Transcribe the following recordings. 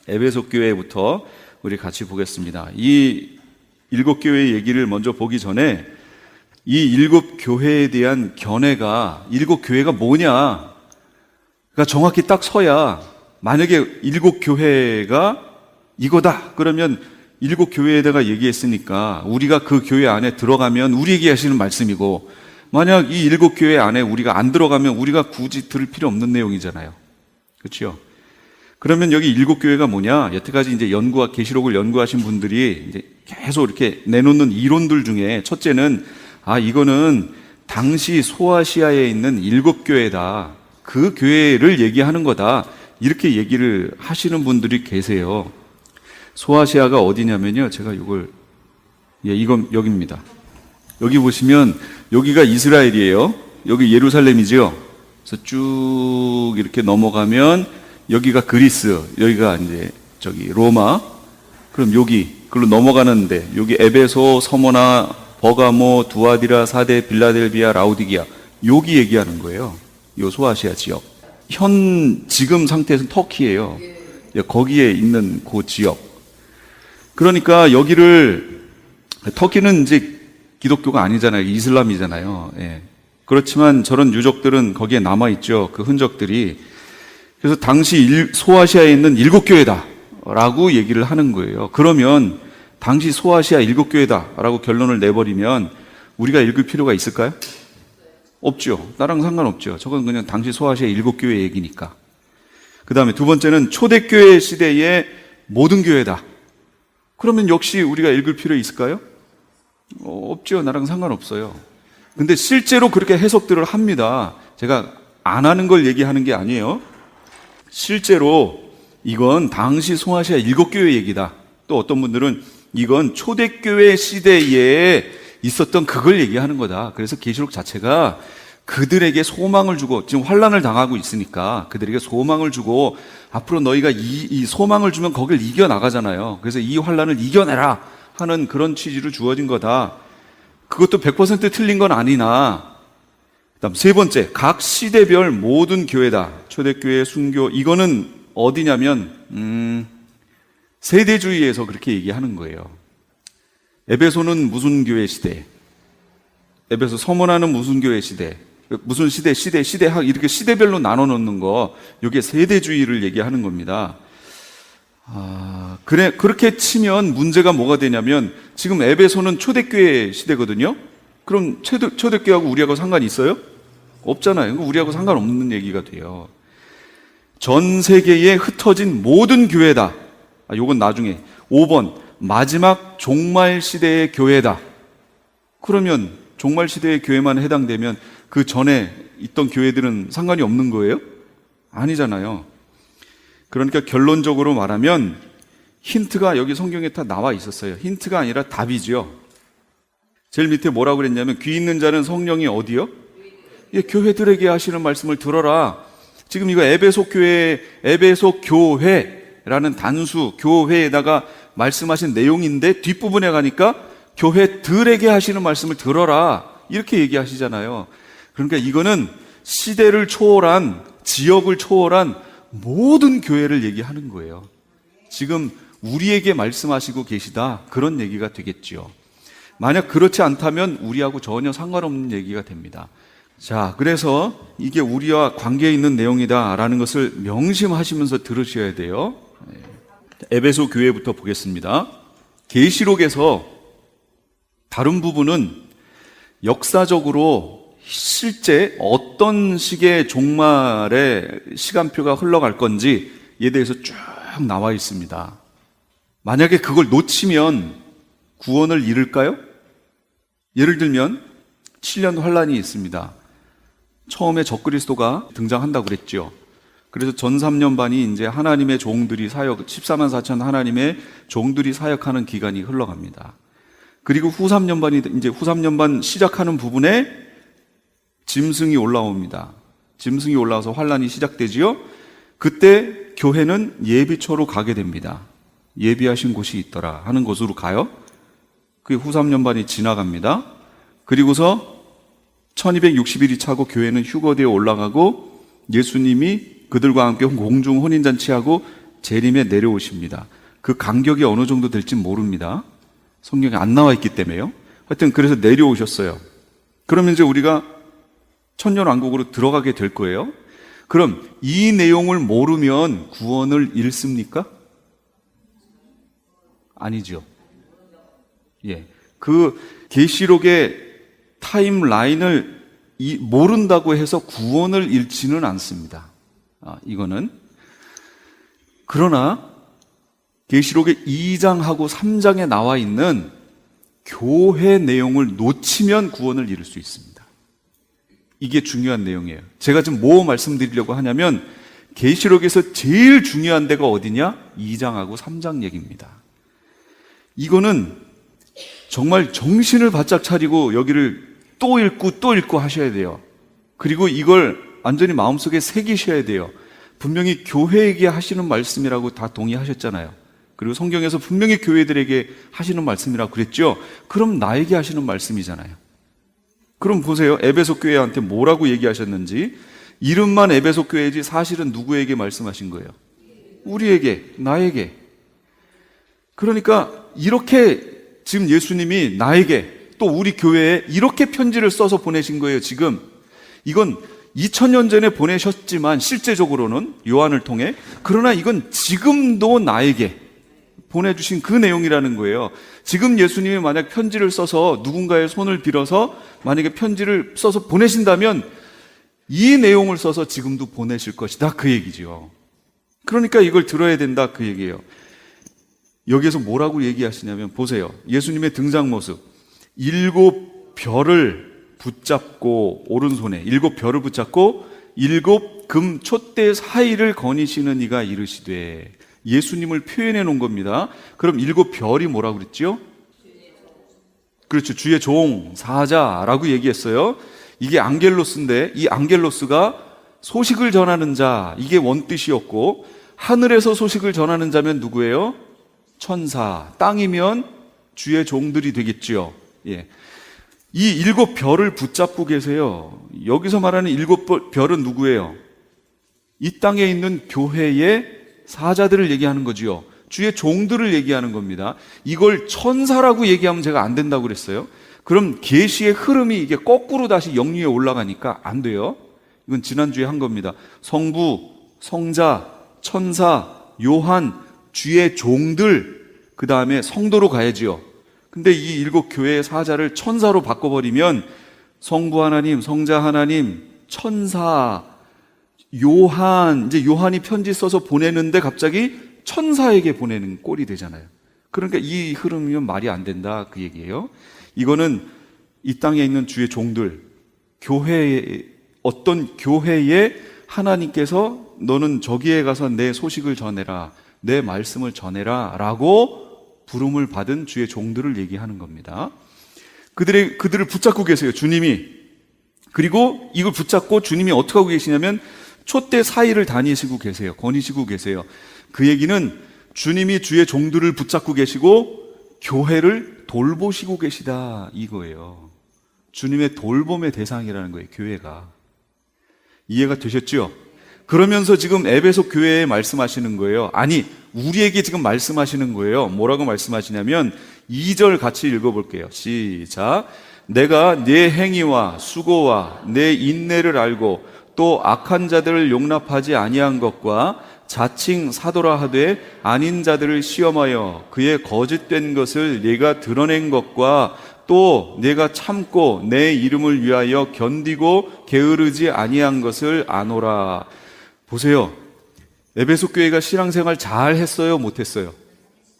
에베소 교회부터 우리 같이 보겠습니다. 이 7교회 얘기를 먼저 보기 전에 이 7교회에 대한 견해가 7교회가 뭐냐, 그러니까 정확히 딱 서야, 만약에 7교회가 이거다 그러면 7교회에다가 얘기했으니까 우리가 그 교회 안에 들어가면 우리에게 하시는 말씀이고, 만약 이 7교회 안에 우리가 안 들어가면 우리가 굳이 들을 필요 없는 내용이잖아요. 그렇죠? 그러면 여기 7교회가 뭐냐? 여태까지 이제 계시록을 연구하신 분들이 이제 계속 이렇게 내놓는 이론들 중에 첫째는, 이거는 당시 소아시아에 있는 7교회다. 그 교회를 얘기하는 거다. 이렇게 얘기를 하시는 분들이 계세요. 소아시아가 어디냐면요. 제가 이건 여기입니다. 여기 보시면 여기가 이스라엘이에요. 여기 예루살렘이죠. 그래서 쭉 이렇게 넘어가면 여기가 그리스, 여기가 이제 로마. 그럼 그걸로 넘어가는데 여기 에베소, 서머나, 버가모, 두아디라, 사데, 빌라델비아, 라우디기아, 여기 얘기하는 거예요. 요 소아시아 지역. 지금 상태에서는 터키예요. 거기에 있는 그 지역. 그러니까 터키는 이제 기독교가 아니잖아요. 이슬람이잖아요. 예. 그렇지만 저런 유적들은 거기에 남아있죠. 그 흔적들이. 그래서 당시 소아시아에 있는 7교회다 라고 얘기를 하는 거예요. 그러면 당시 소아시아 7교회다 라고 결론을 내버리면 우리가 읽을 필요가 있을까요? 없죠. 나랑 상관없죠. 저건 그냥 당시 소아시아 7교회 얘기니까. 그 다음에 두 번째는 초대교회 시대의 모든 교회다. 그러면 역시 우리가 읽을 필요 있을까요? 없죠. 나랑 상관없어요. 근데 실제로 그렇게 해석들을 합니다. 제가 안 하는 걸 얘기하는 게 아니에요. 실제로 이건 당시 소아시아 7교회 얘기다. 또 어떤 분들은 이건 초대교회 시대에 있었던 그걸 얘기하는 거다. 그래서 계시록 자체가 그들에게 소망을 주고, 지금 환난을 당하고 있으니까 그들에게 소망을 주고, 앞으로 너희가 이 소망을 주면 거길 이겨나가잖아요. 그래서 이 환난을 이겨내라 하는 그런 취지로 주어진 거다. 그것도 100% 틀린 건 아니나, 그다음 세 번째, 각 시대별 모든 교회다. 초대교회, 순교. 이거는 어디냐면 세대주의에서 그렇게 얘기하는 거예요. 에베소는 무슨 교회 시대, 에베소 서머나는 무슨 교회 시대, 무슨 시대 이렇게 시대별로 나눠 놓는 거, 이게 세대주의를 얘기하는 겁니다. 그렇게 치면 문제가 뭐가 되냐면, 지금 에베소는 초대교회 시대거든요. 그럼 초대교회하고 우리하고 상관이 있어요? 없잖아요. 우리하고 상관없는 얘기가 돼요. 전 세계에 흩어진 모든 교회다. 요건 나중에. 5번, 마지막 종말 시대의 교회다. 그러면 종말 시대의 교회만 해당되면 그 전에 있던 교회들은 상관이 없는 거예요? 아니잖아요. 그러니까 결론적으로 말하면 힌트가 여기 성경에 다 나와 있었어요. 힌트가 아니라 답이죠. 제일 밑에 뭐라고 그랬냐면, 귀 있는 자는 성령이 어디요? 교회들에게 하시는 말씀을 들어라. 지금 이거 에베소 교회라는 단수, 교회에다가 말씀하신 내용인데 뒷부분에 가니까 교회들에게 하시는 말씀을 들어라, 이렇게 얘기하시잖아요. 그러니까 이거는 시대를 초월한, 지역을 초월한 모든 교회를 얘기하는 거예요. 지금 우리에게 말씀하시고 계시다, 그런 얘기가 되겠지요. 만약 그렇지 않다면 우리하고 전혀 상관없는 얘기가 됩니다. 자, 그래서 이게 우리와 관계 있는 내용이다라는 것을 명심하시면서 들으셔야 돼요. 에베소 교회부터 보겠습니다. 계시록에서 다른 부분은 역사적으로 실제 어떤 식의 종말의 시간표가 흘러갈 건지에 대해서 쭉 나와 있습니다. 만약에 그걸 놓치면 구원을 잃을까요? 예를 들면 7년 환란이 있습니다. 처음에 적그리스도가 등장한다고 그랬죠. 그래서 전 3년반이 이제 하나님의 종들이 14만 4천 하나님의 종들이 사역하는 기간이 흘러갑니다. 그리고 후 3년반 시작하는 부분에 짐승이 올라옵니다. 짐승이 올라와서 환란이 시작되지요. 그때 교회는 예비처로 가게 됩니다. 예비하신 곳이 있더라 하는 곳으로 가요. 그게 후 3년반이 지나갑니다. 그리고서 1260일이 차고 교회는 휴거대에 올라가고, 예수님이 그들과 함께 공중 혼인잔치하고 재림에 내려오십니다. 그 간격이 어느 정도 될지 모릅니다. 성경에 안 나와 있기 때문에요. 하여튼 그래서 내려오셨어요. 그러면 이제 우리가 천년왕국으로 들어가게 될 거예요. 그럼 이 내용을 모르면 구원을 잃습니까? 아니죠. 예. 그 계시록의 타임라인을 모른다고 해서 구원을 잃지는 않습니다. 이거는. 그러나 계시록의 2장하고 3장에 나와 있는 교회 내용을 놓치면 구원을 잃을 수 있습니다. 이게 중요한 내용이에요. 제가 지금 뭐 말씀드리려고 하냐면 계시록에서 제일 중요한 데가 어디냐? 2장하고 3장 얘기입니다. 이거는 정말 정신을 바짝 차리고 여기를 또 읽고 하셔야 돼요. 그리고 이걸 완전히 마음속에 새기셔야 돼요. 분명히 교회에게 하시는 말씀이라고 다 동의하셨잖아요. 그리고 성경에서 분명히 교회들에게 하시는 말씀이라고 그랬죠. 그럼 나에게 하시는 말씀이잖아요. 그럼 보세요. 에베소 교회한테 뭐라고 얘기하셨는지. 이름만 에베소 교회지 사실은 누구에게 말씀하신 거예요? 우리에게, 나에게. 그러니까 이렇게 지금 예수님이 나에게 또 우리 교회에 이렇게 편지를 써서 보내신 거예요. 지금 이건 2000년 전에 보내셨지만 실제적으로는 요한을 통해, 그러나 이건 지금도 나에게 보내주신 그 내용이라는 거예요. 지금 예수님이 만약 편지를 써서 누군가의 손을 빌어서 만약에 편지를 써서 보내신다면 이 내용을 써서 지금도 보내실 것이다, 그 얘기죠. 그러니까 이걸 들어야 된다, 그 얘기예요. 여기에서 뭐라고 얘기하시냐면 보세요. 예수님의 등장 모습. 7별을 붙잡고, 오른손에 7별을 붙잡고 7 금 촛대 사이를 거니시는 이가 이르시되, 예수님을 표현해 놓은 겁니다. 그럼 7별이 뭐라고 그랬죠? 그렇죠. 주의 종, 사자라고 얘기했어요. 이게 앙겔로스인데 이 앙겔로스가 소식을 전하는 자, 이게 원뜻이었고, 하늘에서 소식을 전하는 자면 누구예요? 천사. 땅이면 주의 종들이 되겠죠. 예. 이 7별을 붙잡고 계세요. 여기서 말하는 7별은 누구예요? 이 땅에 있는 교회의 사자들을 얘기하는 거지요. 주의 종들을 얘기하는 겁니다. 이걸 천사라고 얘기하면 제가 안 된다고 그랬어요. 그럼 계시의 흐름이 이게 거꾸로 다시 영리에 올라가니까 안 돼요. 이건 지난주에 한 겁니다. 성부, 성자, 천사, 요한, 주의 종들, 그 다음에 성도로 가야지요. 근데 이 7 교회의 사자를 천사로 바꿔버리면 성부 하나님, 성자 하나님, 천사, 요한, 이제 요한이 편지 써서 보내는데 갑자기 천사에게 보내는 꼴이 되잖아요. 그러니까 이 흐름이면 말이 안 된다, 그 얘기예요. 이거는 이 땅에 있는 주의 종들, 교회에, 어떤 교회에 하나님께서 너는 저기에 가서 내 소식을 전해라, 내 말씀을 전해라 라고 부름을 받은 주의 종들을 얘기하는 겁니다. 그들을 붙잡고 계세요, 주님이. 그리고 이걸 붙잡고 주님이 어떻게 하고 계시냐면 촛대 사이를 다니시고 계세요. 거니시고 계세요. 그 얘기는 주님이 주의 종들을 붙잡고 계시고 교회를 돌보시고 계시다, 이거예요. 주님의 돌봄의 대상이라는 거예요, 교회가. 이해가 되셨죠? 그러면서 지금 에베소 교회에 말씀하시는 거예요. 아니, 우리에게 지금 말씀하시는 거예요. 뭐라고 말씀하시냐면 2절 같이 읽어볼게요. 시작. 내가 네 행위와 수고와 내 인내를 알고 또 악한 자들을 용납하지 아니한 것과 자칭 사도라 하되 아닌 자들을 시험하여 그의 거짓된 것을 네가 드러낸 것과 또 네가 참고 내 이름을 위하여 견디고 게으르지 아니한 것을 아노라. 보세요. 에베소 교회가 신앙생활 잘 했어요, 못했어요?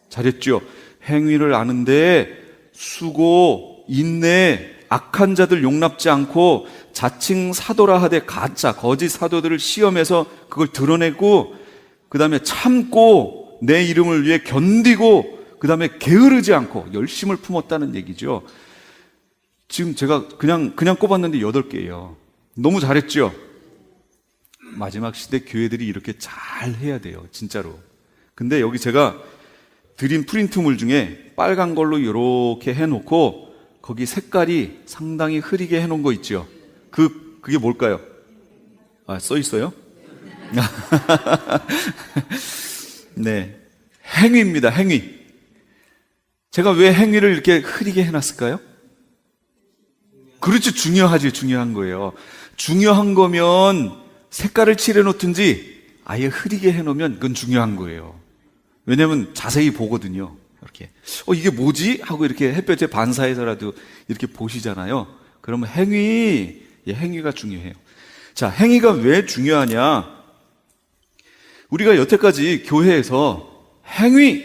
잘했죠. 행위를 아는데 수고, 인내, 악한 자들 용납지 않고 자칭 사도라 하되 가짜, 거짓 사도들을 시험해서 그걸 드러내고, 그 다음에 참고 내 이름을 위해 견디고, 그 다음에 게으르지 않고 열심을 품었다는 얘기죠. 지금 제가 그냥 꼽았는데 8개예요. 너무 잘했죠? 마지막 시대 교회들이 이렇게 잘 해야 돼요, 진짜로. 근데 여기 제가 드린 프린트물 중에 빨간 걸로 이렇게 해놓고 거기 색깔이 상당히 흐리게 해놓은 거 있죠? 그게 뭘까요? 써 있어요? 네. 행위입니다, 행위. 제가 왜 행위를 이렇게 흐리게 해놨을까요? 그렇죠. 중요하지, 중요한 거예요. 중요한 거면 색깔을 칠해놓든지 아예 흐리게 해놓으면 그건 중요한 거예요. 왜냐면 자세히 보거든요. 이렇게. 이게 뭐지? 하고 이렇게 햇볕에 반사해서라도 이렇게 보시잖아요. 그러면 행위가 중요해요. 자, 행위가 왜 중요하냐? 우리가 여태까지 교회에서 행위,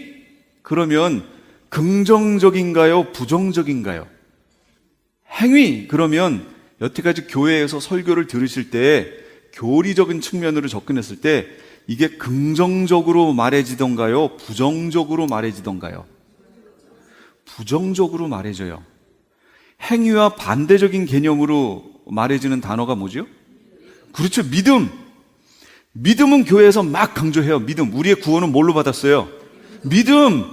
그러면 긍정적인가요? 부정적인가요? 행위, 그러면 여태까지 교회에서 설교를 들으실 때 교리적인 측면으로 접근했을 때 이게 긍정적으로 말해지던가요? 부정적으로 말해지던가요? 부정적으로 말해져요. 행위와 반대적인 개념으로 말해지는 단어가 뭐죠? 그렇죠. 믿음. 믿음은 교회에서 막 강조해요. 믿음. 우리의 구원은 뭘로 받았어요? 믿음.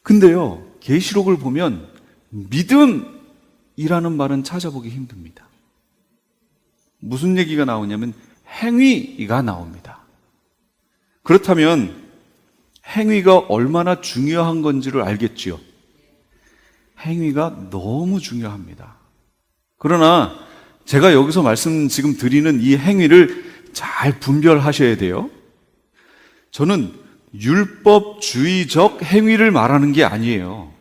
근데요, 계시록을 보면 믿음이라는 말은 찾아보기 힘듭니다. 무슨 얘기가 나오냐면 행위가 나옵니다. 그렇다면 행위가 얼마나 중요한 건지를 알겠지요. 행위가 너무 중요합니다. 그러나 제가 여기서 말씀 지금 드리는 이 행위를 잘 분별하셔야 돼요. 저는 율법주의적 행위를 말하는 게 아니에요.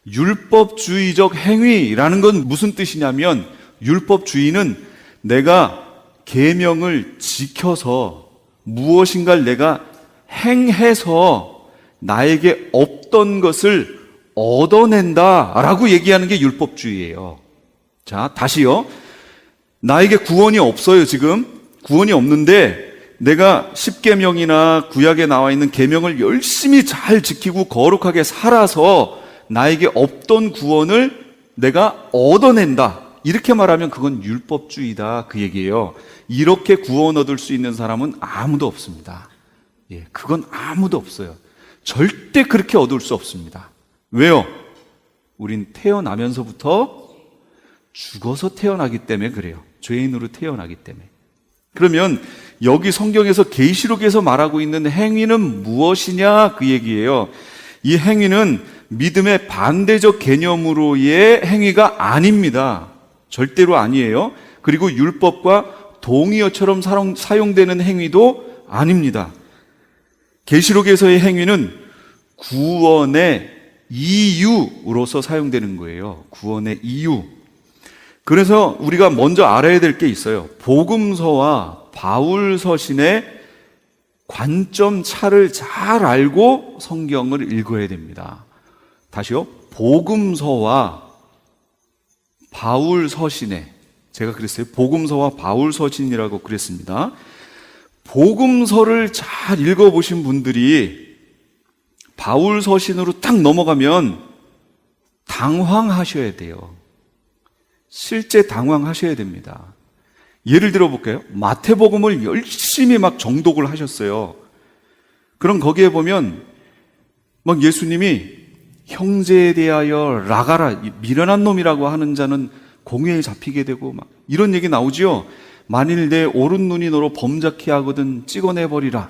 율법주의적 행위라는 건 무슨 뜻이냐면, 율법주의는 내가 계명을 지켜서 무엇인가를 내가 행해서 나에게 없던 것을 얻어낸다라고 얘기하는 게 율법주의예요. 자, 다시요. 나에게 구원이 없어요. 지금 구원이 없는데 내가 십계명이나 구약에 나와 있는 계명을 열심히 잘 지키고 거룩하게 살아서 나에게 없던 구원을 내가 얻어낸다, 이렇게 말하면 그건 율법주의다, 그 얘기예요. 이렇게 구원 얻을 수 있는 사람은 아무도 없습니다. 예, 그건 아무도 없어요. 절대 그렇게 얻을 수 없습니다. 왜요? 우린 태어나면서부터 죽어서 태어나기 때문에 그래요. 죄인으로 태어나기 때문에. 그러면 여기 성경에서 계시록에서 말하고 있는 행위는 무엇이냐, 그 얘기예요. 이 행위는 믿음의 반대적 개념으로의 행위가 아닙니다. 절대로 아니에요. 그리고 율법과 동의어처럼 사용되는 행위도 아닙니다. 계시록에서의 행위는 구원의 이유로서 사용되는 거예요. 구원의 이유. 그래서 우리가 먼저 알아야 될 게 있어요. 복음서와 바울 서신의 관점 차를 잘 알고 성경을 읽어야 됩니다. 다시요. 복음서와 바울 서신에, 제가 그랬어요. 복음서와 바울 서신이라고 그랬습니다. 복음서를 잘 읽어보신 분들이 바울 서신으로 딱 넘어가면 당황하셔야 돼요. 실제 당황하셔야 됩니다. 예를 들어 볼까요? 마태복음을 열심히 막 정독을 하셨어요. 그럼 거기에 보면 막 예수님이 형제에 대하여 라가라, 미련한 놈이라고 하는 자는 공회에 잡히게 되고 막 이런 얘기 나오지요. 만일 내 오른 눈이 너로 범죄케 하거든 찍어내버리라.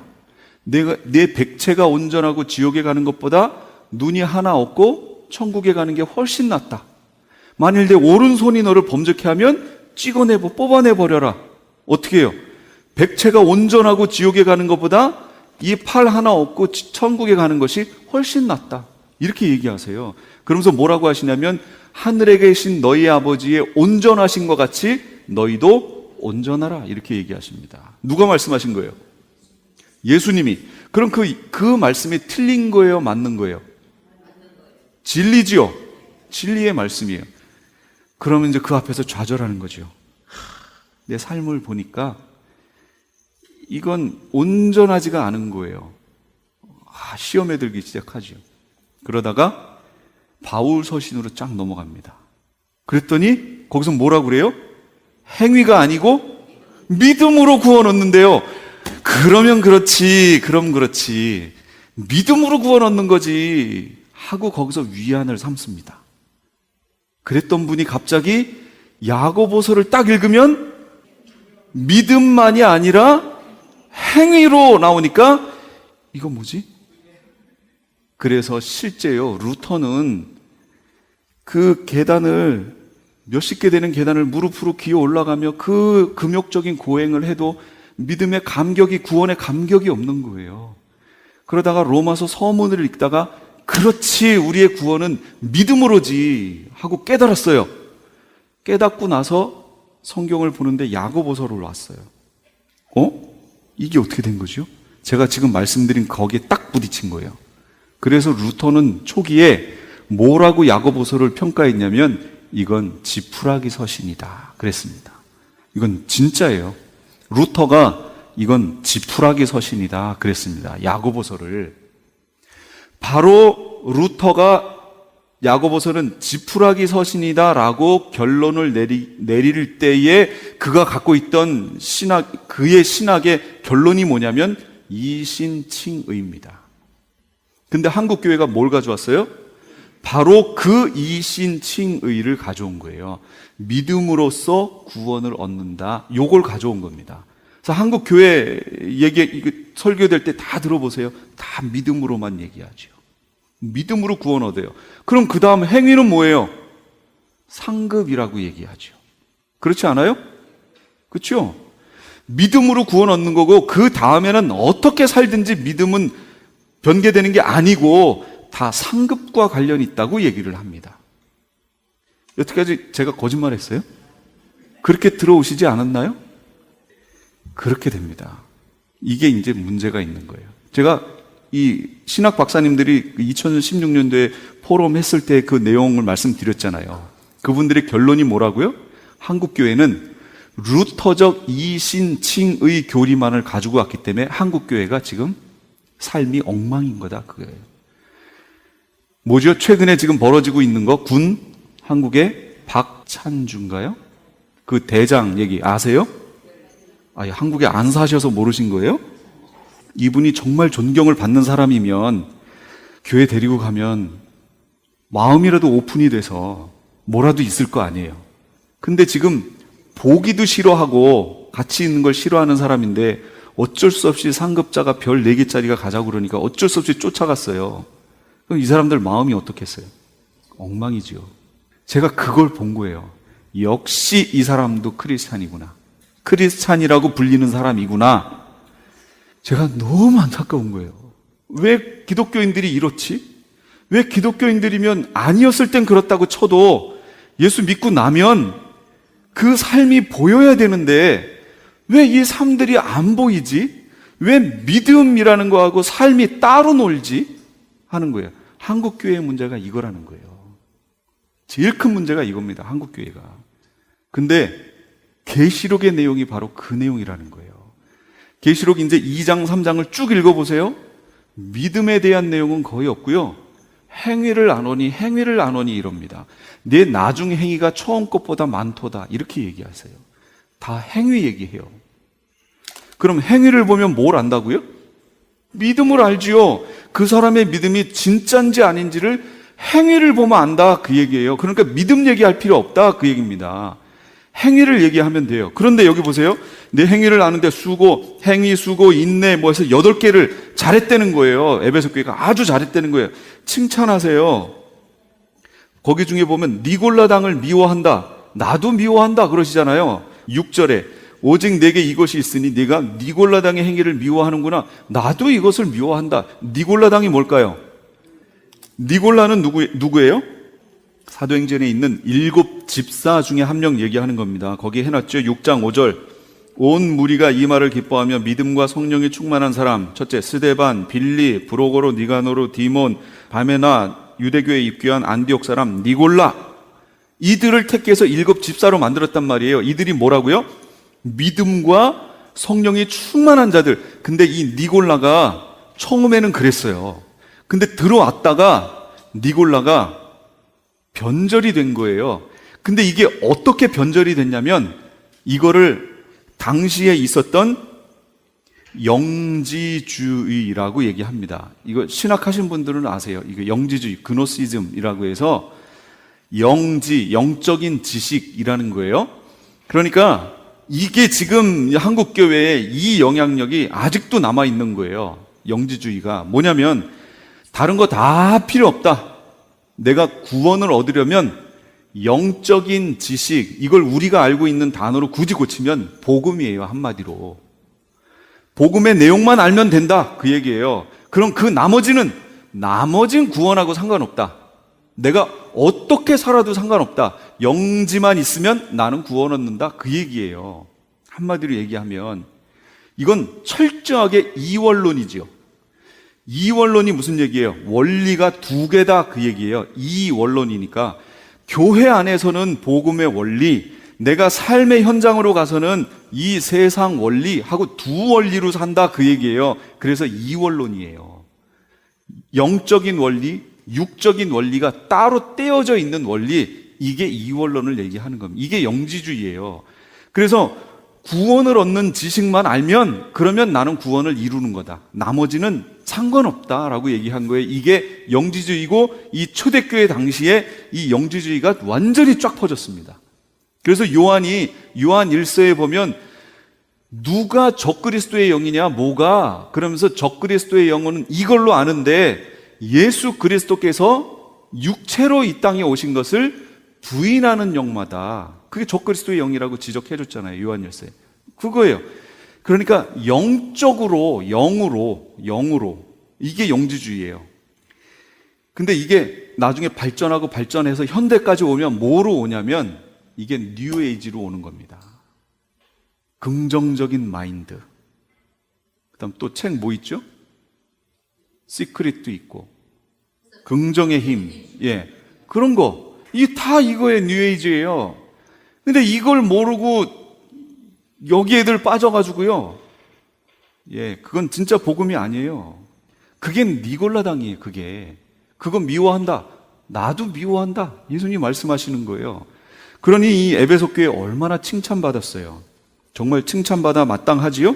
내 백체가 온전하고 지옥에 가는 것보다 눈이 하나 없고 천국에 가는 게 훨씬 낫다. 만일 내 오른손이 너를 범죄케 하면 뽑아내버려라. 어떻게 해요? 백체가 온전하고 지옥에 가는 것보다 이 팔 하나 없고 천국에 가는 것이 훨씬 낫다. 이렇게 얘기하세요. 그러면서 뭐라고 하시냐면, 하늘에 계신 너희 아버지의 온전하신 것 같이 너희도 온전하라. 이렇게 얘기하십니다. 누가 말씀하신 거예요? 예수님이. 그럼 그 말씀이 틀린 거예요? 맞는 거예요? 진리지요? 진리의 말씀이에요. 그러면 이제 그 앞에서 좌절하는 거죠. 내 삶을 보니까 이건 온전하지가 않은 거예요. 시험에 들기 시작하죠. 그러다가 바울 서신으로 쫙 넘어갑니다. 그랬더니 거기서 뭐라고 그래요? 행위가 아니고 믿음으로 구원 얻는데요. 그러면 그렇지, 그럼 그렇지. 믿음으로 구원 얻는 거지 하고 거기서 위안을 삼습니다. 그랬던 분이 갑자기 야고보서를 딱 읽으면 믿음만이 아니라 행위로 나오니까 이거 뭐지? 그래서 실제요, 루터는 그 계단을, 몇십 개 되는 계단을 무릎으로 기어 올라가며 그 금욕적인 고행을 해도 믿음의 감격이, 구원의 감격이 없는 거예요. 그러다가 로마서 서문을 읽다가 그렇지, 우리의 구원은 믿음으로지 하고 깨달았어요. 깨닫고 나서 성경을 보는데 야고보서를 왔어요. 이게 어떻게 된 거죠? 제가 지금 말씀드린 거기에 딱 부딪힌 거예요. 그래서 루터는 초기에 뭐라고 야고보서를 평가했냐면 이건 지푸라기 서신이다 그랬습니다. 이건 진짜예요. 루터가 이건 지푸라기 서신이다 그랬습니다. 야고보서를. 바로 루터가 야고보서는 지푸라기 서신이다라고 결론을 내릴 때에 그가 갖고 있던 그의 신학의 결론이 뭐냐면 이신칭의입니다. 근데 한국 교회가 뭘 가져왔어요? 바로 그 이신칭의를 가져온 거예요. 믿음으로써 구원을 얻는다. 요걸 가져온 겁니다. 그래서 한국 교회 설교될 때 다 들어보세요. 다 믿음으로만 얘기하죠. 믿음으로 구원 얻어요. 그럼 그 다음 행위는 뭐예요? 상급이라고 얘기하죠. 그렇지 않아요? 그렇죠? 믿음으로 구원 얻는 거고 그 다음에는 어떻게 살든지 믿음은 변개되는 게 아니고 다 상급과 관련이 있다고 얘기를 합니다. 여태까지 제가 거짓말했어요? 그렇게 들어오시지 않았나요? 그렇게 됩니다. 이게 이제 문제가 있는 거예요. 제가 이 신학 박사님들이 2016년도에 포럼 했을 때 그 내용을 말씀드렸잖아요. 그분들의 결론이 뭐라고요? 한국 교회는 루터적 이신칭의 교리만을 가지고 왔기 때문에 한국 교회가 지금 삶이 엉망인 거다 그거예요. 뭐죠? 최근에 지금 벌어지고 있는 거 한국의 박찬주인가요? 그 대장 얘기 아세요? 한국에 안 사셔서 모르신 거예요? 이분이 정말 존경을 받는 사람이면 교회 데리고 가면 마음이라도 오픈이 돼서 뭐라도 있을 거 아니에요. 근데 지금 보기도 싫어하고 같이 있는 걸 싫어하는 사람인데 어쩔 수 없이 상급자가 별 4개짜리가 가자고 그러니까 어쩔 수 없이 쫓아갔어요. 그럼 이 사람들 마음이 어떻겠어요? 엉망이지요. 제가 그걸 본 거예요. 역시 이 사람도 크리스찬이구나. 크리스찬이라고 불리는 사람이구나. 제가 너무 안타까운 거예요. 왜 기독교인들이 이렇지? 왜 기독교인들이면 아니었을 땐 그렇다고 쳐도 예수 믿고 나면 그 삶이 보여야 되는데 왜 이 삶들이 안 보이지? 왜 믿음이라는 거하고 삶이 따로 놀지? 하는 거예요. 한국 교회의 문제가 이거라는 거예요. 제일 큰 문제가 이겁니다. 한국 교회가. 근데 계시록의 내용이 바로 그 내용이라는 거예요. 계시록 이제 2장, 3장을 쭉 읽어보세요. 믿음에 대한 내용은 거의 없고요. 행위를 안 오니 이럽니다. 내 나중 행위가 처음 것보다 많도다. 이렇게 얘기하세요. 다 행위 얘기해요. 그럼 행위를 보면 뭘 안다고요? 믿음을 알지요. 그 사람의 믿음이 진짜인지 아닌지를 행위를 보면 안다. 그 얘기예요. 그러니까 믿음 얘기할 필요 없다. 그 얘기입니다. 행위를 얘기하면 돼요. 그런데 여기 보세요. 내 행위를 아는데 수고, 행위, 수고, 인내 뭐 해서 8개를 잘했다는 거예요. 에베소 교회가 아주 잘했다는 거예요. 칭찬하세요. 거기 중에 보면 니골라당을 미워한다. 나도 미워한다 그러시잖아요. 6절에 오직 내게 이것이 있으니 네가 니골라당의 행위를 미워하는구나. 나도 이것을 미워한다. 니골라당이 뭘까요? 니골라는 누구예요? 사도행전에 있는 7 집사 중에 한 명 얘기하는 겁니다. 거기 해놨죠. 6장 5절. 온 무리가 이 말을 기뻐하며 믿음과 성령이 충만한 사람. 첫째, 스데반, 빌리, 브로고로, 니가노로, 디몬, 바메나, 유대교에 입교한 안디옥 사람 니골라. 이들을 택해서 7 집사로 만들었단 말이에요. 이들이 뭐라고요? 믿음과 성령이 충만한 자들. 근데 이 니골라가 처음에는 그랬어요. 근데 들어왔다가 니골라가 변절이 된 거예요. 근데 이게 어떻게 변절이 됐냐면 이거를 당시에 있었던 영지주의라고 얘기합니다. 이거 신학하신 분들은 아세요. 이거 영지주의, 그노시즘이라고 해서 영적인 지식이라는 거예요. 그러니까 이게 지금 한국 교회에 이 영향력이 아직도 남아 있는 거예요. 영지주의가 뭐냐면 다른 거 다 필요 없다. 내가 구원을 얻으려면 영적인 지식, 이걸 우리가 알고 있는 단어로 굳이 고치면 복음이에요. 한마디로 복음의 내용만 알면 된다, 그 얘기예요. 그럼 그 나머지는 구원하고 상관없다. 내가 어떻게 살아도 상관없다. 영지만 있으면 나는 구원 얻는다, 그 얘기예요. 한마디로 얘기하면 이건 철저하게 이원론이지요. 이원론이 무슨 얘기예요? 원리가 두 개다, 그 얘기예요. 이원론이니까 교회 안에서는 복음의 원리, 내가 삶의 현장으로 가서는 이 세상 원리하고 두 원리로 산다, 그 얘기예요. 그래서 이원론이에요. 영적인 원리, 육적인 원리가 따로 떼어져 있는 원리, 이게 이원론을 얘기하는 겁니다. 이게 영지주의예요. 그래서 구원을 얻는 지식만 알면 그러면 나는 구원을 이루는 거다. 나머지는 상관없다라고 얘기한 거예요. 이게 영지주의고, 이 초대교회 당시에 이 영지주의가 완전히 쫙 퍼졌습니다. 그래서 요한 1서에 보면 누가 적그리스도의 영이냐, 뭐가, 그러면서 적그리스도의 영은 이걸로 아는데 예수 그리스도께서 육체로 이 땅에 오신 것을 부인하는 영마다, 그게 적그리스도의 영이라고 지적해 줬잖아요. 요한 1서에. 그거예요. 그러니까 영적으로, 영으로 이게 영지주의예요. 근데 이게 나중에 발전해서 현대까지 오면 뭐로 오냐면 이게 뉴에이지로 오는 겁니다. 긍정적인 마인드. 그다음 또 책 뭐 있죠? 시크릿도 있고, 긍정의 힘, 예, 그런 거. 이게 다 이거의 뉴에이지예요. 근데 이걸 모르고 여기 애들 빠져가지고요, 예, 그건 진짜 복음이 아니에요. 그게 니골라당이에요. 그건 미워한다. 나도 미워한다. 예수님 말씀하시는 거예요. 그러니 이 에베소 교회 얼마나 칭찬받았어요. 정말 칭찬받아 마땅하지요?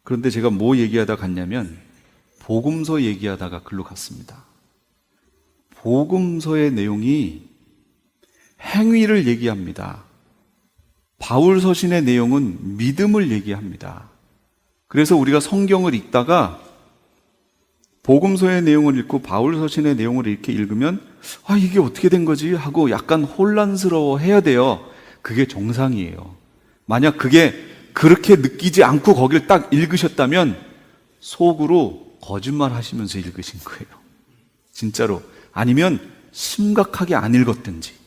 그런데 제가 뭐 얘기하다 갔냐면 복음서 얘기하다가 글로 갔습니다. 복음서의 내용이 행위를 얘기합니다. 바울 서신의 내용은 믿음을 얘기합니다. 그래서 우리가 성경을 읽다가 복음서의 내용을 읽고 바울 서신의 내용을 이렇게 읽으면 이게 어떻게 된 거지? 하고 약간 혼란스러워 해야 돼요. 그게 정상이에요. 만약 그게 그렇게 느끼지 않고 거길 딱 읽으셨다면 속으로 거짓말 하시면서 읽으신 거예요. 진짜로. 아니면 심각하게 안 읽었든지.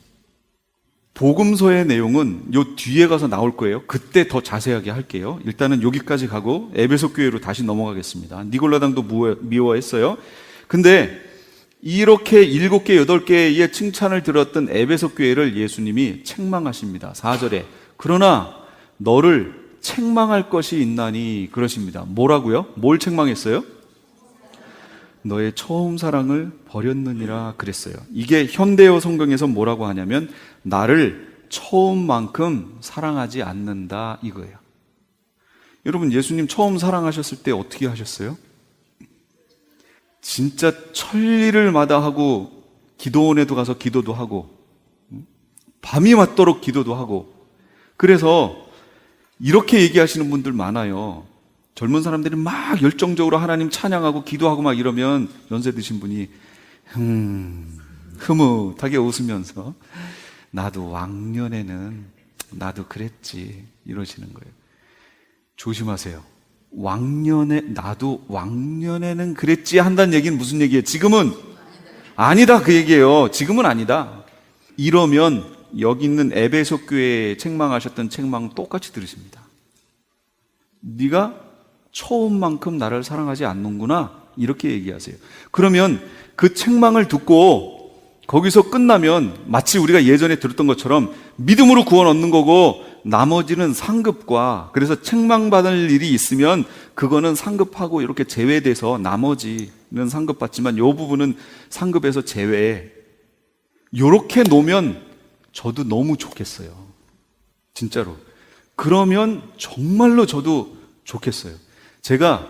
복음서의 내용은 요 뒤에 가서 나올 거예요. 그때 더 자세하게 할게요. 일단은 여기까지 가고 에베소 교회로 다시 넘어가겠습니다. 니골라당도 미워했어요. 근데 이렇게 7개, 8개의 칭찬을 들었던 에베소 교회를 예수님이 책망하십니다. 4절에 그러나 너를 책망할 것이 있나니 그러십니다. 뭐라고요? 뭘 책망했어요? 너의 처음 사랑을 버렸느니라 그랬어요. 이게 현대어 성경에서 뭐라고 하냐면 나를 처음만큼 사랑하지 않는다, 이거예요. 여러분, 예수님 처음 사랑하셨을 때 어떻게 하셨어요? 진짜 천리를 마다하고 기도원에도 가서 기도도 하고 밤이 맞도록 기도도 하고, 그래서 이렇게 얘기하시는 분들 많아요. 젊은 사람들이 막 열정적으로 하나님 찬양하고 기도하고 막 이러면 연세 드신 분이 흐뭇하게 웃으면서 나도 왕년에는 나도 그랬지 이러시는 거예요. 조심하세요. 나도 왕년에는 그랬지 한다는 얘기는 무슨 얘기예요? 지금은 아니다, 그 얘기예요. 지금은 아니다. 이러면 여기 있는 에베소 교회에 책망하셨던 책망 똑같이 들으십니다. 네가 처음만큼 나를 사랑하지 않는구나, 이렇게 얘기하세요. 그러면 그 책망을 듣고 거기서 끝나면 마치 우리가 예전에 들었던 것처럼 믿음으로 구원 얻는 거고 나머지는 상급과, 그래서 책망받을 일이 있으면 그거는 상급하고 이렇게 제외돼서 나머지는 상급받지만 이 부분은 상급에서 제외, 이렇게 놓으면 저도 너무 좋겠어요. 진짜로. 그러면 정말로 저도 좋겠어요. 제가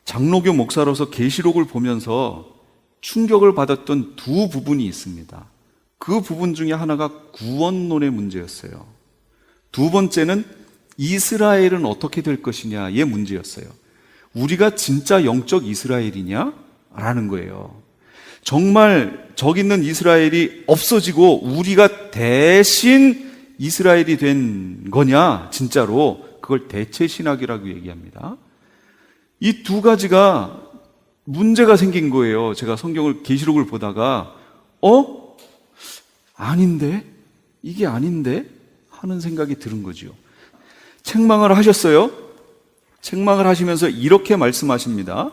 장로교 목사로서 계시록을 보면서 충격을 받았던 두 부분이 있습니다. 그 부분 중에 하나가 구원론의 문제였어요. 두 번째는 이스라엘은 어떻게 될 것이냐의 문제였어요. 우리가 진짜 영적 이스라엘이냐? 라는 거예요. 정말 저기 있는 이스라엘이 없어지고 우리가 대신 이스라엘이 된 거냐? 진짜로 그걸 대체 신학이라고 얘기합니다. 이 두 가지가 문제가 생긴 거예요. 제가 성경을 계시록을 보다가 아닌데? 이게 아닌데? 하는 생각이 드는 거죠. 책망을 하셨어요. 책망을 하시면서 이렇게 말씀하십니다.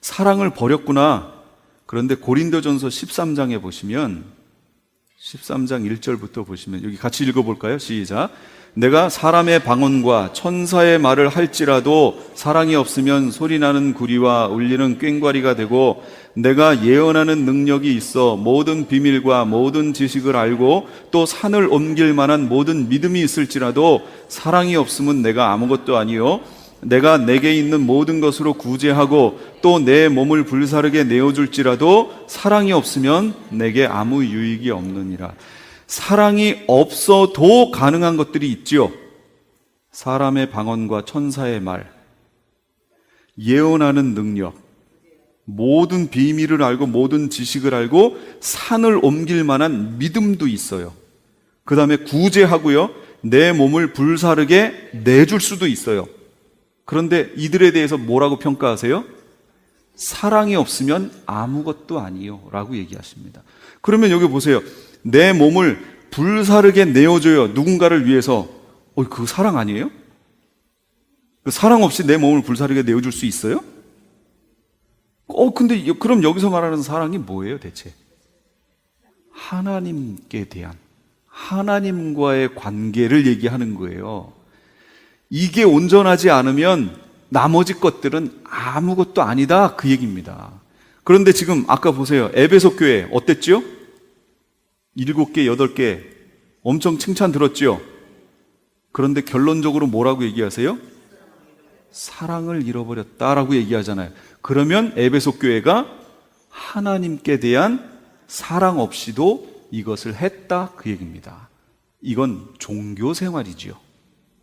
사랑을 버렸구나. 그런데 고린도전서 13장에 보시면 13장 1절부터 보시면 여기 같이 읽어볼까요? 시작. 내가 사람의 방언과 천사의 말을 할지라도 사랑이 없으면 소리나는 구리와 울리는 꽹과리가 되고 내가 예언하는 능력이 있어 모든 비밀과 모든 지식을 알고 또 산을 옮길 만한 모든 믿음이 있을지라도 사랑이 없으면 내가 아무것도 아니요 내가 내게 있는 모든 것으로 구제하고 또 내 몸을 불사르게 내어줄지라도 사랑이 없으면 내게 아무 유익이 없느니라. 사랑이 없어도 가능한 것들이 있지요. 사람의 방언과 천사의 말, 예언하는 능력, 모든 비밀을 알고 모든 지식을 알고 산을 옮길 만한 믿음도 있어요. 그 다음에 구제하고요, 내 몸을 불사르게 내줄 수도 있어요. 그런데 이들에 대해서 뭐라고 평가하세요? 사랑이 없으면 아무것도 아니요 라고 얘기하십니다. 그러면 여기 보세요. 내 몸을 불사르게 내어줘요. 누군가를 위해서. 그거 사랑 아니에요? 그 사랑 없이 내 몸을 불사르게 내어줄 수 있어요? 근데 그럼 여기서 말하는 사랑이 뭐예요 대체? 하나님께 대한, 하나님과의 관계를 얘기하는 거예요. 이게 온전하지 않으면 나머지 것들은 아무것도 아니다 그 얘기입니다. 그런데 지금 아까 보세요. 에베소 교회 어땠죠? 7개, 8개 엄청 칭찬 들었죠? 그런데 결론적으로 뭐라고 얘기하세요? 사랑을 잃어버렸다라고 얘기하잖아요. 그러면 에베소 교회가 하나님께 대한 사랑 없이도 이것을 했다 그 얘기입니다. 이건 종교 생활이지요.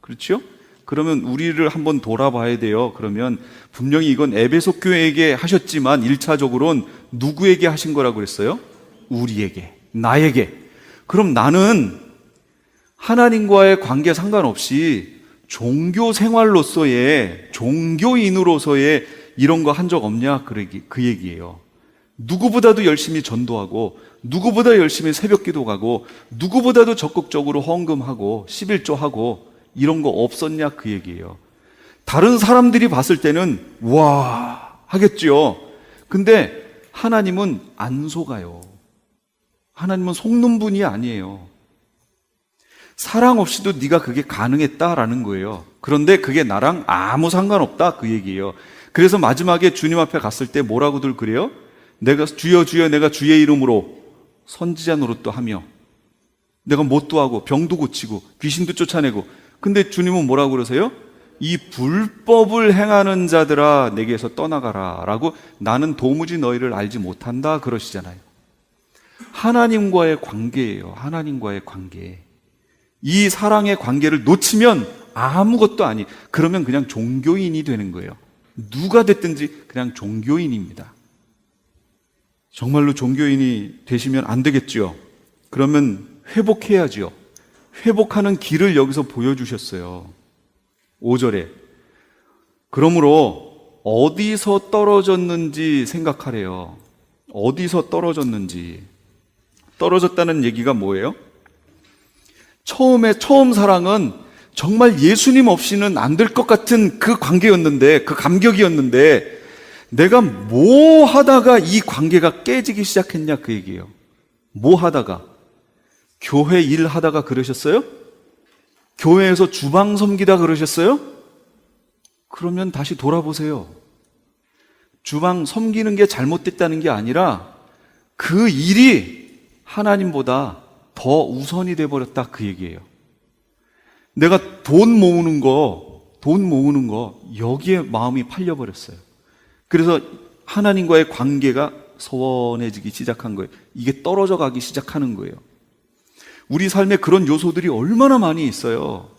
그렇죠? 그러면 우리를 한번 돌아봐야 돼요. 그러면 분명히 이건 에베소 교회에게 하셨지만 1차적으로는 누구에게 하신 거라고 그랬어요? 우리에게, 나에게. 그럼 나는 하나님과의 관계 상관없이 종교 생활로서의, 종교인으로서의 이런 거 한 적 없냐? 그 얘기예요. 누구보다도 열심히 전도하고, 누구보다 열심히 새벽 기도 가고, 누구보다도 적극적으로 헌금하고, 11조하고, 이런 거 없었냐? 그 얘기예요. 다른 사람들이 봤을 때는, 와, 하겠죠. 근데 하나님은 안 속아요. 하나님은 속는 분이 아니에요. 사랑 없이도 네가 그게 가능했다라는 거예요. 그런데 그게 나랑 아무 상관없다 그 얘기예요. 그래서 마지막에 주님 앞에 갔을 때 뭐라고들 그래요? 내가 주여 주여 내가 주의 이름으로 선지자 노릇도 하며 내가 못도 하고 병도 고치고 귀신도 쫓아내고. 근데 주님은 뭐라고 그러세요? 이 불법을 행하는 자들아 내게서 떠나가라 라고 나는 도무지 너희를 알지 못한다 그러시잖아요. 하나님과의 관계예요. 하나님과의 관계. 이 사랑의 관계를 놓치면 아무것도 아니. 그러면 그냥 종교인이 되는 거예요. 누가 됐든지 그냥 종교인입니다. 정말로 종교인이 되시면 안 되겠죠. 그러면 회복해야죠. 회복하는 길을 여기서 보여주셨어요. 5절에. 그러므로 어디서 떨어졌는지 생각하래요. 어디서 떨어졌는지. 떨어졌다는 얘기가 뭐예요? 처음 사랑은 정말 예수님 없이는 안 될 것 같은 그 관계였는데, 그 감격이었는데, 내가 뭐 하다가 이 관계가 깨지기 시작했냐 그 얘기예요. 뭐 하다가? 교회 일 하다가 그러셨어요? 교회에서 주방 섬기다 그러셨어요? 그러면 다시 돌아보세요. 주방 섬기는 게 잘못됐다는 게 아니라 그 일이 하나님보다 더 우선이 돼버렸다 그 얘기예요. 내가 돈 모으는 거 여기에 마음이 팔려버렸어요. 그래서 하나님과의 관계가 소원해지기 시작한 거예요. 이게 떨어져 가기 시작하는 거예요. 우리 삶에 그런 요소들이 얼마나 많이 있어요.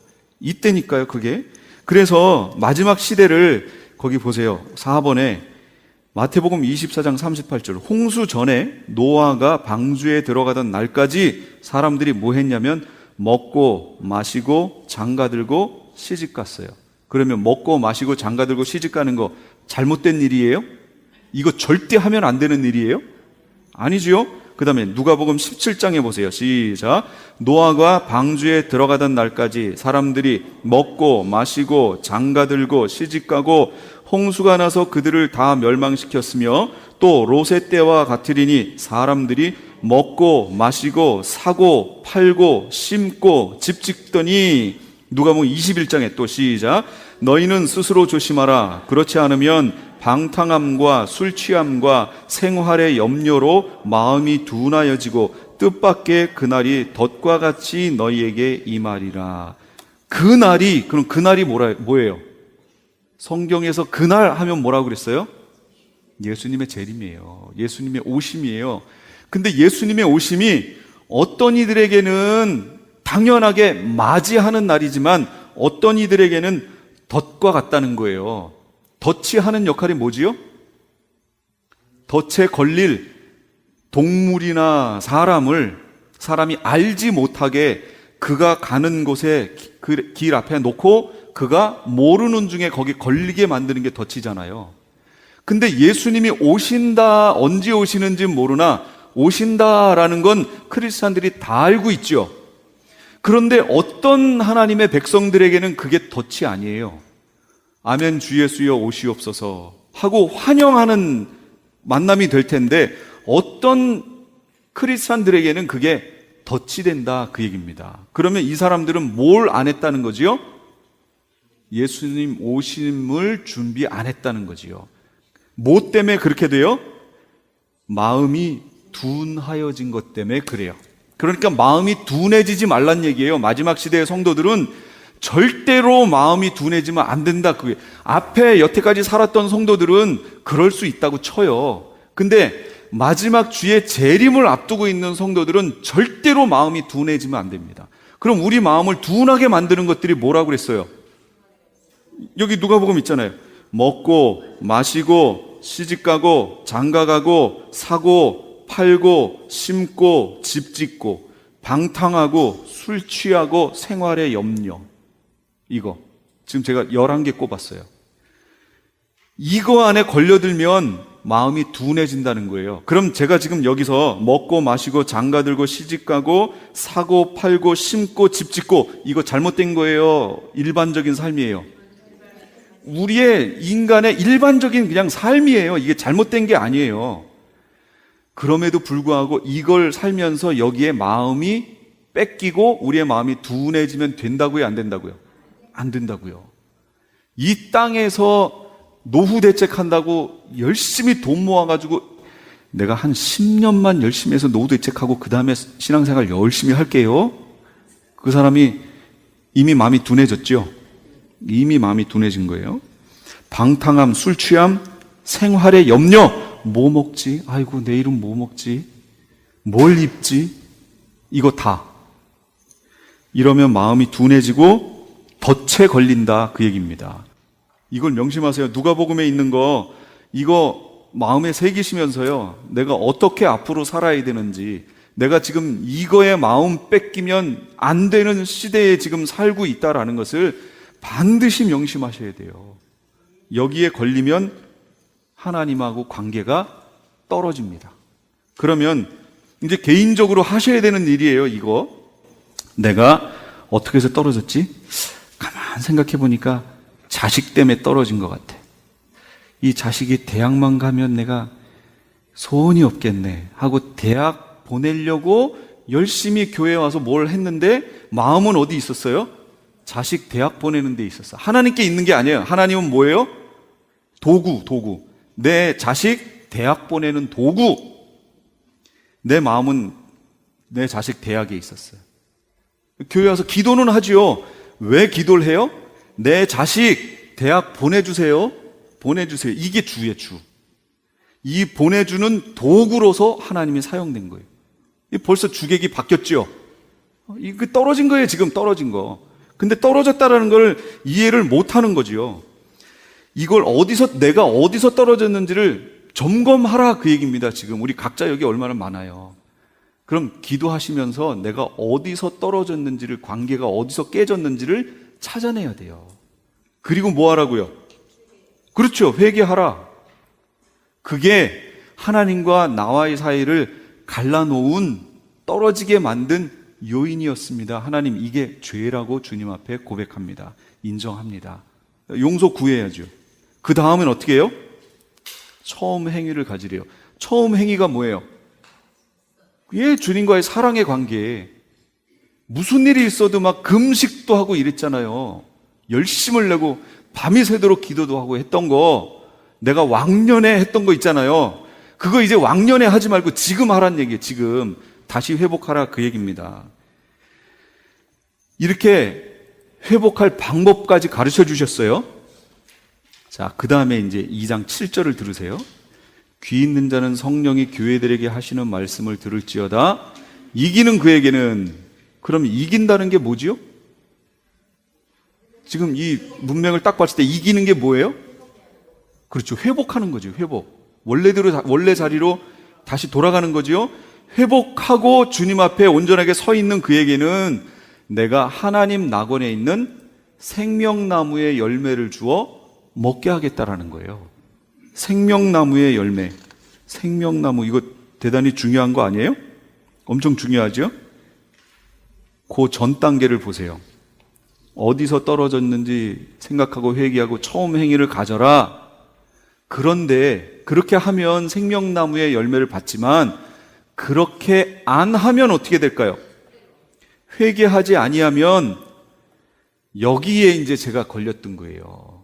이때니까요, 그게. 그래서 마지막 시대를 거기 보세요. 4번에 마태복음 24장 38절. 홍수 전에 노아가 방주에 들어가던 날까지 사람들이 뭐 했냐면 먹고 마시고 장가들고 시집갔어요. 그러면 먹고 마시고 장가들고 시집가는 거 잘못된 일이에요? 이거 절대 하면 안 되는 일이에요? 아니지요? 그 다음에 누가복음 17장에 보세요. 시작. 노아가 방주에 들어가던 날까지 사람들이 먹고 마시고 장가들고 시집가고 홍수가 나서 그들을 다 멸망시켰으며 또 롯의 때와 같으리니 사람들이 먹고 마시고 사고 팔고 심고 집 짓더니 누가복음 21장에 또 시작. 너희는 스스로 조심하라. 그렇지 않으면 방탕함과 술 취함과 생활의 염려로 마음이 둔하여지고 뜻밖의 그날이 덫과 같이 너희에게 임하리라. 그날이, 그럼 그날이 뭐예요? 성경에서 그날 하면 뭐라고 그랬어요? 예수님의 재림이에요. 예수님의 오심이에요. 근데 예수님의 오심이 어떤 이들에게는 당연하게 맞이하는 날이지만 어떤 이들에게는 덫과 같다는 거예요. 덫이 하는 역할이 뭐지요? 덫에 걸릴 동물이나 사람이 알지 못하게 그가 가는 곳에 그 길 앞에 놓고 그가 모르는 중에 거기 걸리게 만드는 게 덫이잖아요. 근데 예수님이 오신다, 언제 오시는지 모르나 오신다라는 건 크리스찬들이 다 알고 있죠. 그런데 어떤 하나님의 백성들에게는 그게 덫이 아니에요. 아멘 주 예수여 오시옵소서 하고 환영하는 만남이 될 텐데 어떤 크리스찬들에게는 그게 덫이 된다 그 얘기입니다. 그러면 이 사람들은 뭘 안 했다는 거지요? 예수님 오심을 준비 안 했다는 거지요. 뭐 때문에 그렇게 돼요? 마음이 둔하여진 것 때문에 그래요. 그러니까 마음이 둔해지지 말란 얘기예요. 마지막 시대의 성도들은 절대로 마음이 둔해지면 안 된다. 그게 앞에 여태까지 살았던 성도들은 그럴 수 있다고 쳐요. 근데 마지막 주의 재림을 앞두고 있는 성도들은 절대로 마음이 둔해지면 안 됩니다. 그럼 우리 마음을 둔하게 만드는 것들이 뭐라고 그랬어요? 여기 누가복음 있잖아요. 먹고 마시고 시집가고 장가가고 사고 팔고 심고 집 짓고 방탕하고 술 취하고 생활의 염려. 이거 지금 제가 11개 꼽았어요. 이거 안에 걸려들면 마음이 둔해진다는 거예요. 그럼 제가 지금 여기서 먹고 마시고 장가들고 시집가고 사고 팔고 심고 집 짓고 이거 잘못된 거예요? 일반적인 삶이에요? 우리의 인간의 일반적인 그냥 삶이에요. 이게 잘못된 게 아니에요. 그럼에도 불구하고 이걸 살면서 여기에 마음이 뺏기고 우리의 마음이 둔해지면 된다고요? 안 된다고요? 안 된다고요. 이 땅에서 노후 대책한다고 열심히 돈 모아가지고 내가 한 10년만 열심히 해서 노후 대책하고 그 다음에 신앙생활 열심히 할게요. 그 사람이 이미 마음이 둔해졌죠. 이미 마음이 둔해진 거예요. 방탕함, 술 취함, 생활의 염려. 뭐 먹지? 아이고 내일은 뭐 먹지? 뭘 입지? 이거 다. 이러면 마음이 둔해지고 덫에 걸린다 그 얘기입니다. 이걸 명심하세요. 누가복음에 있는 거 이거 마음에 새기시면서요. 내가 어떻게 앞으로 살아야 되는지, 내가 지금 이거에 마음 뺏기면 안 되는 시대에 지금 살고 있다라는 것을 반드시 명심하셔야 돼요. 여기에 걸리면 하나님하고 관계가 떨어집니다. 그러면 이제 개인적으로 하셔야 되는 일이에요. 이거 내가 어떻게 해서 떨어졌지? 가만 생각해 보니까 자식 때문에 떨어진 것 같아. 이 자식이 대학만 가면 내가 소원이 없겠네 하고 대학 보내려고 열심히 교회에 와서 뭘 했는데 마음은 어디 있었어요? 자식 대학 보내는 데 있었어. 하나님께 있는 게 아니에요. 하나님은 뭐예요? 도구. 내 자식 대학 보내는 도구. 내 마음은 내 자식 대학에 있었어요. 교회 와서 기도는 하지요. 왜 기도를 해요? 내 자식 대학 보내주세요. 이게 주의 주. 이 보내주는 도구로서 하나님이 사용된 거예요. 벌써 주객이 바뀌었죠. 이거 떨어진 거예요, 지금 떨어진 거. 근데 떨어졌다라는 걸 이해를 못 하는 거지요. 이걸 내가 어디서 떨어졌는지를 점검하라 그 얘기입니다. 지금 우리 각자 여기 얼마나 많아요. 그럼 기도하시면서 내가 어디서 떨어졌는지를, 관계가 어디서 깨졌는지를 찾아내야 돼요. 그리고 뭐 하라고요? 그렇죠. 회개하라. 그게 하나님과 나와의 사이를 갈라놓은, 떨어지게 만든 요인이었습니다. 하나님, 이게 죄라고 주님 앞에 고백합니다. 인정합니다. 용서 구해야죠. 그 다음은 어떻게 해요? 처음 행위를 가지래요. 처음 행위가 뭐예요? 주님과의 사랑의 관계. 무슨 일이 있어도 막 금식도 하고 이랬잖아요. 열심을 내고 밤이 새도록 기도도 하고 했던 거, 내가 왕년에 했던 거 있잖아요. 그거 이제 왕년에 하지 말고 지금 하란 얘기예요. 지금 다시 회복하라 그 얘기입니다. 이렇게 회복할 방법까지 가르쳐 주셨어요. 자, 그 다음에 이제 2장 7절을 들으세요. 귀 있는 자는 성령이 교회들에게 하시는 말씀을 들을지어다. 이기는 그에게는, 그럼 이긴다는 게 뭐지요? 지금 이 문맥을 딱 봤을 때 이기는 게 뭐예요? 그렇죠. 회복하는 거죠. 회복. 원래 자리로 다시 돌아가는 거지요. 회복하고 주님 앞에 온전하게 서 있는 그에게는 내가 하나님 낙원에 있는 생명나무의 열매를 주어 먹게 하겠다라는 거예요. 생명나무의 열매. 생명나무, 이거 대단히 중요한 거 아니에요? 엄청 중요하죠? 그 전 단계를 보세요. 어디서 떨어졌는지 생각하고 회개하고 처음 행위를 가져라. 그런데 그렇게 하면 생명나무의 열매를 받지만, 그렇게 안 하면 어떻게 될까요? 회개하지 아니하면 여기에 이제 제가 걸렸던 거예요.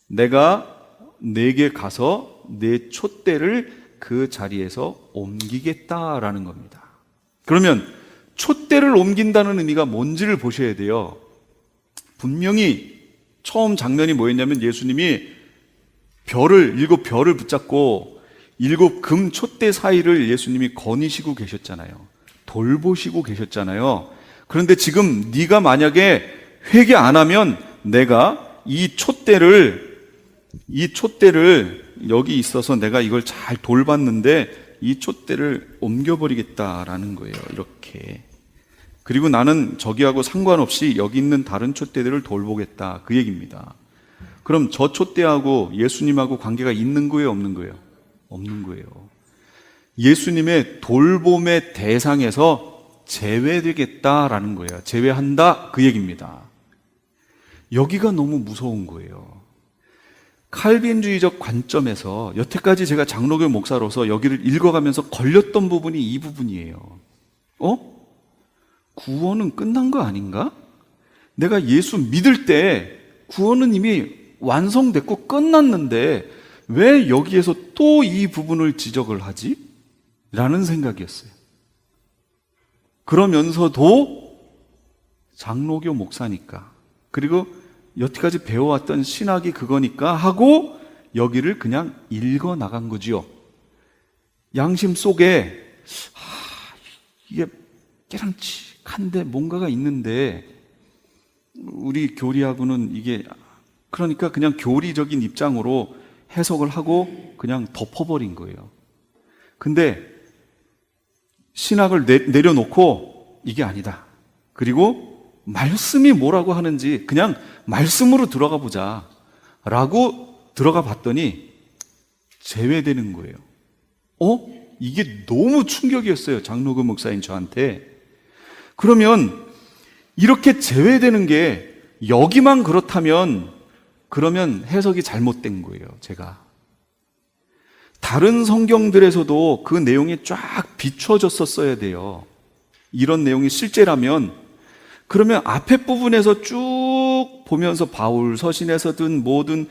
내가 내게 가서 내 촛대를 그 자리에서 옮기겠다라는 겁니다. 그러면 촛대를 옮긴다는 의미가 뭔지를 보셔야 돼요. 분명히 처음 장면이 뭐였냐면, 예수님이 일곱 별을 붙잡고 일곱 금 촛대 사이를 예수님이 거니시고 계셨잖아요. 돌보시고 계셨잖아요. 그런데 지금 네가 만약에 회개 안 하면 내가 이 촛대를 여기 있어서 내가 이걸 잘 돌봤는데 이 촛대를 옮겨버리겠다라는 거예요. 이렇게. 그리고 나는 저기하고 상관없이 여기 있는 다른 촛대들을 돌보겠다 그 얘기입니다. 그럼 저 촛대하고 예수님하고 관계가 있는 거예요, 없는 거예요? 없는 거예요. 예수님의 돌봄의 대상에서 제외되겠다라는 거예요. 제외한다 그 얘기입니다. 여기가 너무 무서운 거예요. 칼빈주의적 관점에서 여태까지 제가 장로교 목사로서 여기를 읽어가면서 걸렸던 부분이 이 부분이에요. 구원은 끝난 거 아닌가? 내가 예수 믿을 때 구원은 이미 완성됐고 끝났는데 왜 여기에서 또 이 부분을 지적을 하지? 라는 생각이었어요. 그러면서도 장로교 목사니까, 그리고 여태까지 배워왔던 신학이 그거니까 하고 여기를 그냥 읽어 나간 거지요. 양심 속에 이게 깨랑칙한데 뭔가가 있는데 우리 교리하고는 이게, 그러니까 그냥 교리적인 입장으로 해석을 하고 그냥 덮어버린 거예요. 근데 신학을 내려놓고 이게 아니다. 그리고 말씀이 뭐라고 하는지 그냥 말씀으로 들어가 보자 라고 들어가 봤더니 제외되는 거예요. 이게 너무 충격이었어요. 장로교 목사인 저한테. 그러면 이렇게 제외되는 게 여기만 그렇다면 그러면 해석이 잘못된 거예요. 제가 다른 성경들에서도 그 내용이 쫙 비춰졌었어야 돼요. 이런 내용이 실제라면, 그러면 앞에 부분에서 쭉 보면서 바울 서신에서든 뭐든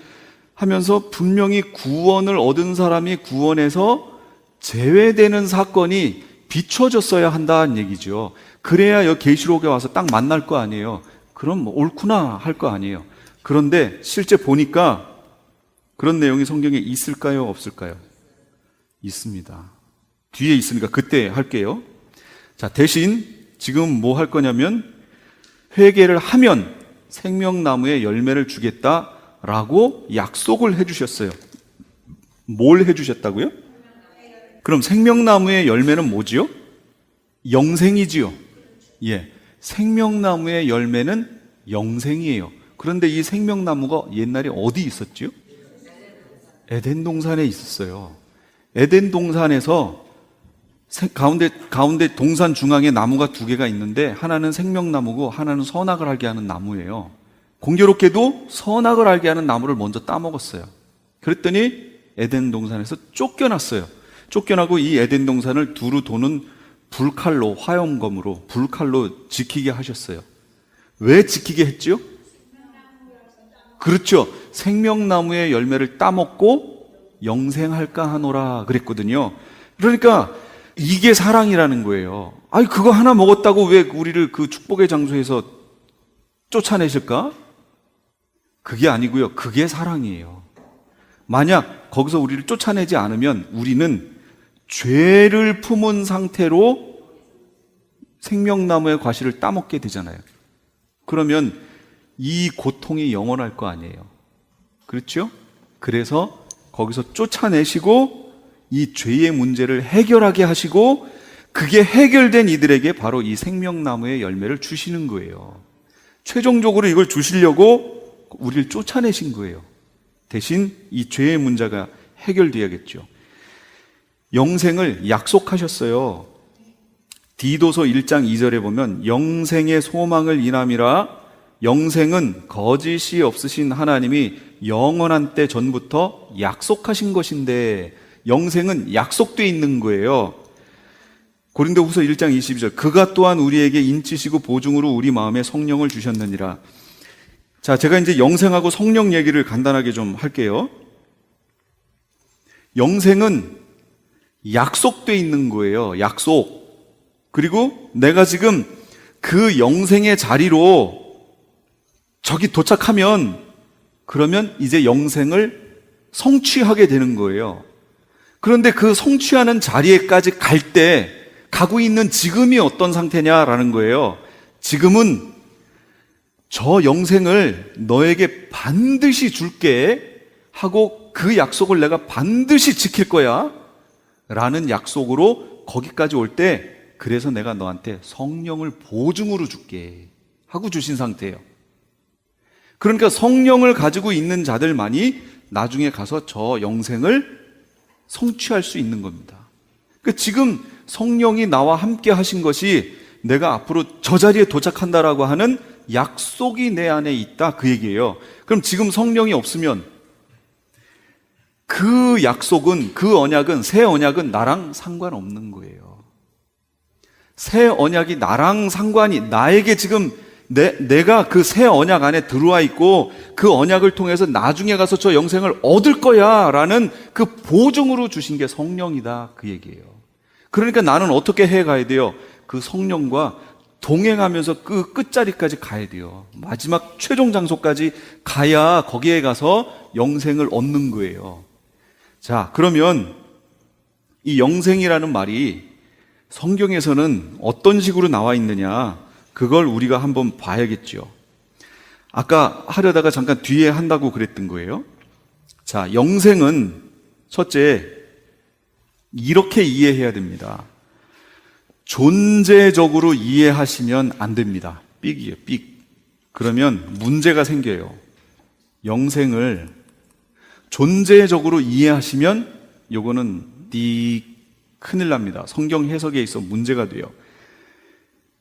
하면서 분명히 구원을 얻은 사람이 구원에서 제외되는 사건이 비춰졌어야 한다는 얘기죠. 그래야 여기 계시록에 와서 딱 만날 거 아니에요. 그럼 뭐 옳구나 할 거 아니에요. 그런데 실제 보니까 그런 내용이 성경에 있을까요? 없을까요? 있습니다. 뒤에 있으니까 그때 할게요. 자, 대신 지금 뭐 할 거냐면 회개를 하면 생명나무의 열매를 주겠다라고 약속을 해주셨어요. 뭘 해주셨다고요? 그럼 생명나무의 열매는 뭐지요? 영생이지요. 예, 생명나무의 열매는 영생이에요. 그런데 이 생명나무가 옛날에 어디 있었지요? 에덴 동산에 있었어요. 에덴 동산에서 가운데 동산 중앙에 나무가 두 개가 있는데 하나는 생명나무고 하나는 선악을 알게 하는 나무예요. 공교롭게도 선악을 알게 하는 나무를 먼저 따먹었어요. 그랬더니 에덴 동산에서 쫓겨났어요. 쫓겨나고 이 에덴 동산을 두루 도는 불칼로, 화염검으로 불칼로 지키게 하셨어요. 왜 지키게 했지요? 그렇죠. 생명나무의 열매를 따먹고 영생할까 하노라 그랬거든요. 그러니까 이게 사랑이라는 거예요. 아니, 그거 하나 먹었다고 왜 우리를 그 축복의 장소에서 쫓아내실까? 그게 아니고요. 그게 사랑이에요. 만약 거기서 우리를 쫓아내지 않으면 우리는 죄를 품은 상태로 생명나무의 과실을 따먹게 되잖아요. 그러면 이 고통이 영원할 거 아니에요. 그렇죠? 그래서 거기서 쫓아내시고 이 죄의 문제를 해결하게 하시고 그게 해결된 이들에게 바로 이 생명나무의 열매를 주시는 거예요. 최종적으로 이걸 주시려고 우리를 쫓아내신 거예요. 대신 이 죄의 문제가 해결돼야겠죠. 영생을 약속하셨어요. 디도서 1장 2절에 보면 영생의 소망을 인함이라 영생은 거짓이 없으신 하나님이 영원한 때 전부터 약속하신 것인데 영생은 약속돼 있는 거예요. 고린도후서 1장 22절 그가 또한 우리에게 인치시고 보증으로 우리 마음에 성령을 주셨느니라. 자, 제가 이제 영생하고 성령 얘기를 간단하게 좀 할게요. 영생은 약속돼 있는 거예요. 약속. 그리고 내가 지금 그 영생의 자리로 저기 도착하면 그러면 이제 영생을 성취하게 되는 거예요. 그런데 그 성취하는 자리에까지 갈 때 가고 있는 지금이 어떤 상태냐라는 거예요. 지금은 저 영생을 너에게 반드시 줄게 하고 그 약속을 내가 반드시 지킬 거야 라는 약속으로 거기까지 올 때 그래서 내가 너한테 성령을 보증으로 줄게 하고 주신 상태예요. 그러니까 성령을 가지고 있는 자들만이 나중에 가서 저 영생을 성취할 수 있는 겁니다. 그러니까 지금 성령이 나와 함께 하신 것이 내가 앞으로 저 자리에 도착한다라고 하는 약속이 내 안에 있다 그 얘기예요. 그럼 지금 성령이 없으면 그 약속은 그 언약은 새 언약은 나랑 상관없는 거예요. 새 언약이 나랑 상관이 나에게 지금 내가 그 새 언약 안에 들어와 있고 그 언약을 통해서 나중에 가서 저 영생을 얻을 거야 라는 그 보증으로 주신 게 성령이다 그 얘기예요. 그러니까 나는 어떻게 해 가야 돼요? 그 성령과 동행하면서 그 끝자리까지 가야 돼요. 마지막 최종 장소까지 가야 거기에 가서 영생을 얻는 거예요. 자, 그러면 이 영생이라는 말이 성경에서는 어떤 식으로 나와 있느냐 그걸 우리가 한번 봐야겠죠. 아까 하려다가 잠깐 뒤에 한다고 그랬던 거예요. 자, 영생은 첫째 이렇게 이해해야 됩니다. 존재적으로 이해하시면 안 됩니다. 삑이에요, 삑. 그러면 문제가 생겨요. 영생을 존재적으로 이해하시면 요거는 큰일 납니다. 성경 해석에 있어 문제가 돼요.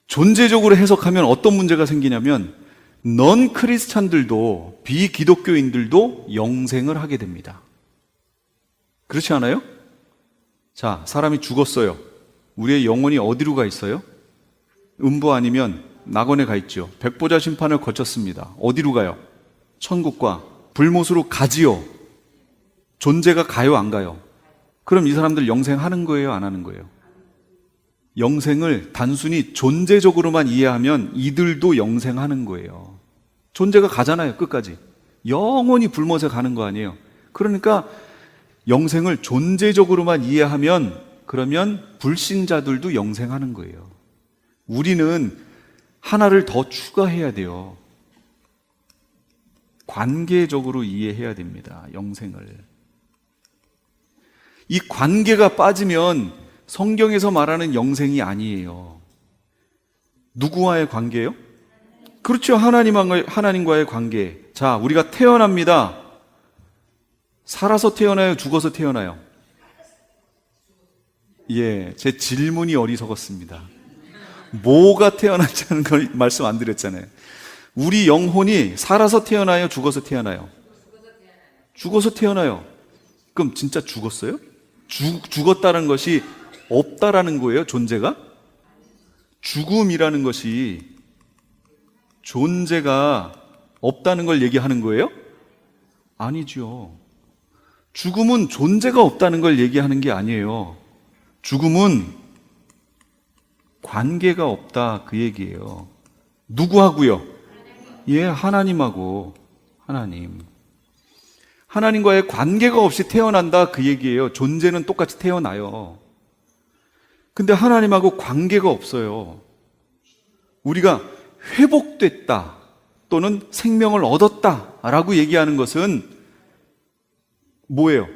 존재적으로 해석하면 어떤 문제가 생기냐면 넌 크리스찬들도 비기독교인들도 영생을 하게 됩니다. 그렇지 않아요? 자, 사람이 죽었어요. 우리의 영혼이 어디로 가 있어요? 음부 아니면 낙원에 가 있죠. 백보자 심판을 거쳤습니다. 어디로 가요? 천국과 불못으로 가지요. 존재가 가요, 안 가요? 그럼 이 사람들 영생하는 거예요, 안 하는 거예요? 영생을 단순히 존재적으로만 이해하면 이들도 영생하는 거예요. 존재가 가잖아요, 끝까지. 영원히 불못에 가는 거 아니에요. 그러니까 영생을 존재적으로만 이해하면 그러면 불신자들도 영생하는 거예요. 우리는 하나를 더 추가해야 돼요. 관계적으로 이해해야 됩니다. 영생을. 이 관계가 빠지면 성경에서 말하는 영생이 아니에요. 누구와의 관계요? 그렇죠. 하나님과의 관계. 자, 우리가 태어납니다. 살아서 태어나요? 죽어서 태어나요? 예, 제 질문이 어리석었습니다. 뭐가 태어났다는 걸 말씀 안 드렸잖아요. 우리 영혼이 살아서 태어나요? 죽어서 태어나요? 죽어서 태어나요. 그럼 진짜 죽었어요? 죽었다는 것이 없다라는 거예요, 존재가? 죽음이라는 것이 존재가 없다는 걸 얘기하는 거예요? 아니죠. 죽음은 존재가 없다는 걸 얘기하는 게 아니에요. 죽음은 관계가 없다, 그 얘기예요. 누구하고요? 예, 하나님하고. 하나님과의 관계가 없이 태어난다, 그 얘기예요. 존재는 똑같이 태어나요. 근데 하나님하고 관계가 없어요. 우리가 회복됐다 또는 생명을 얻었다 라고 얘기하는 것은 뭐예요?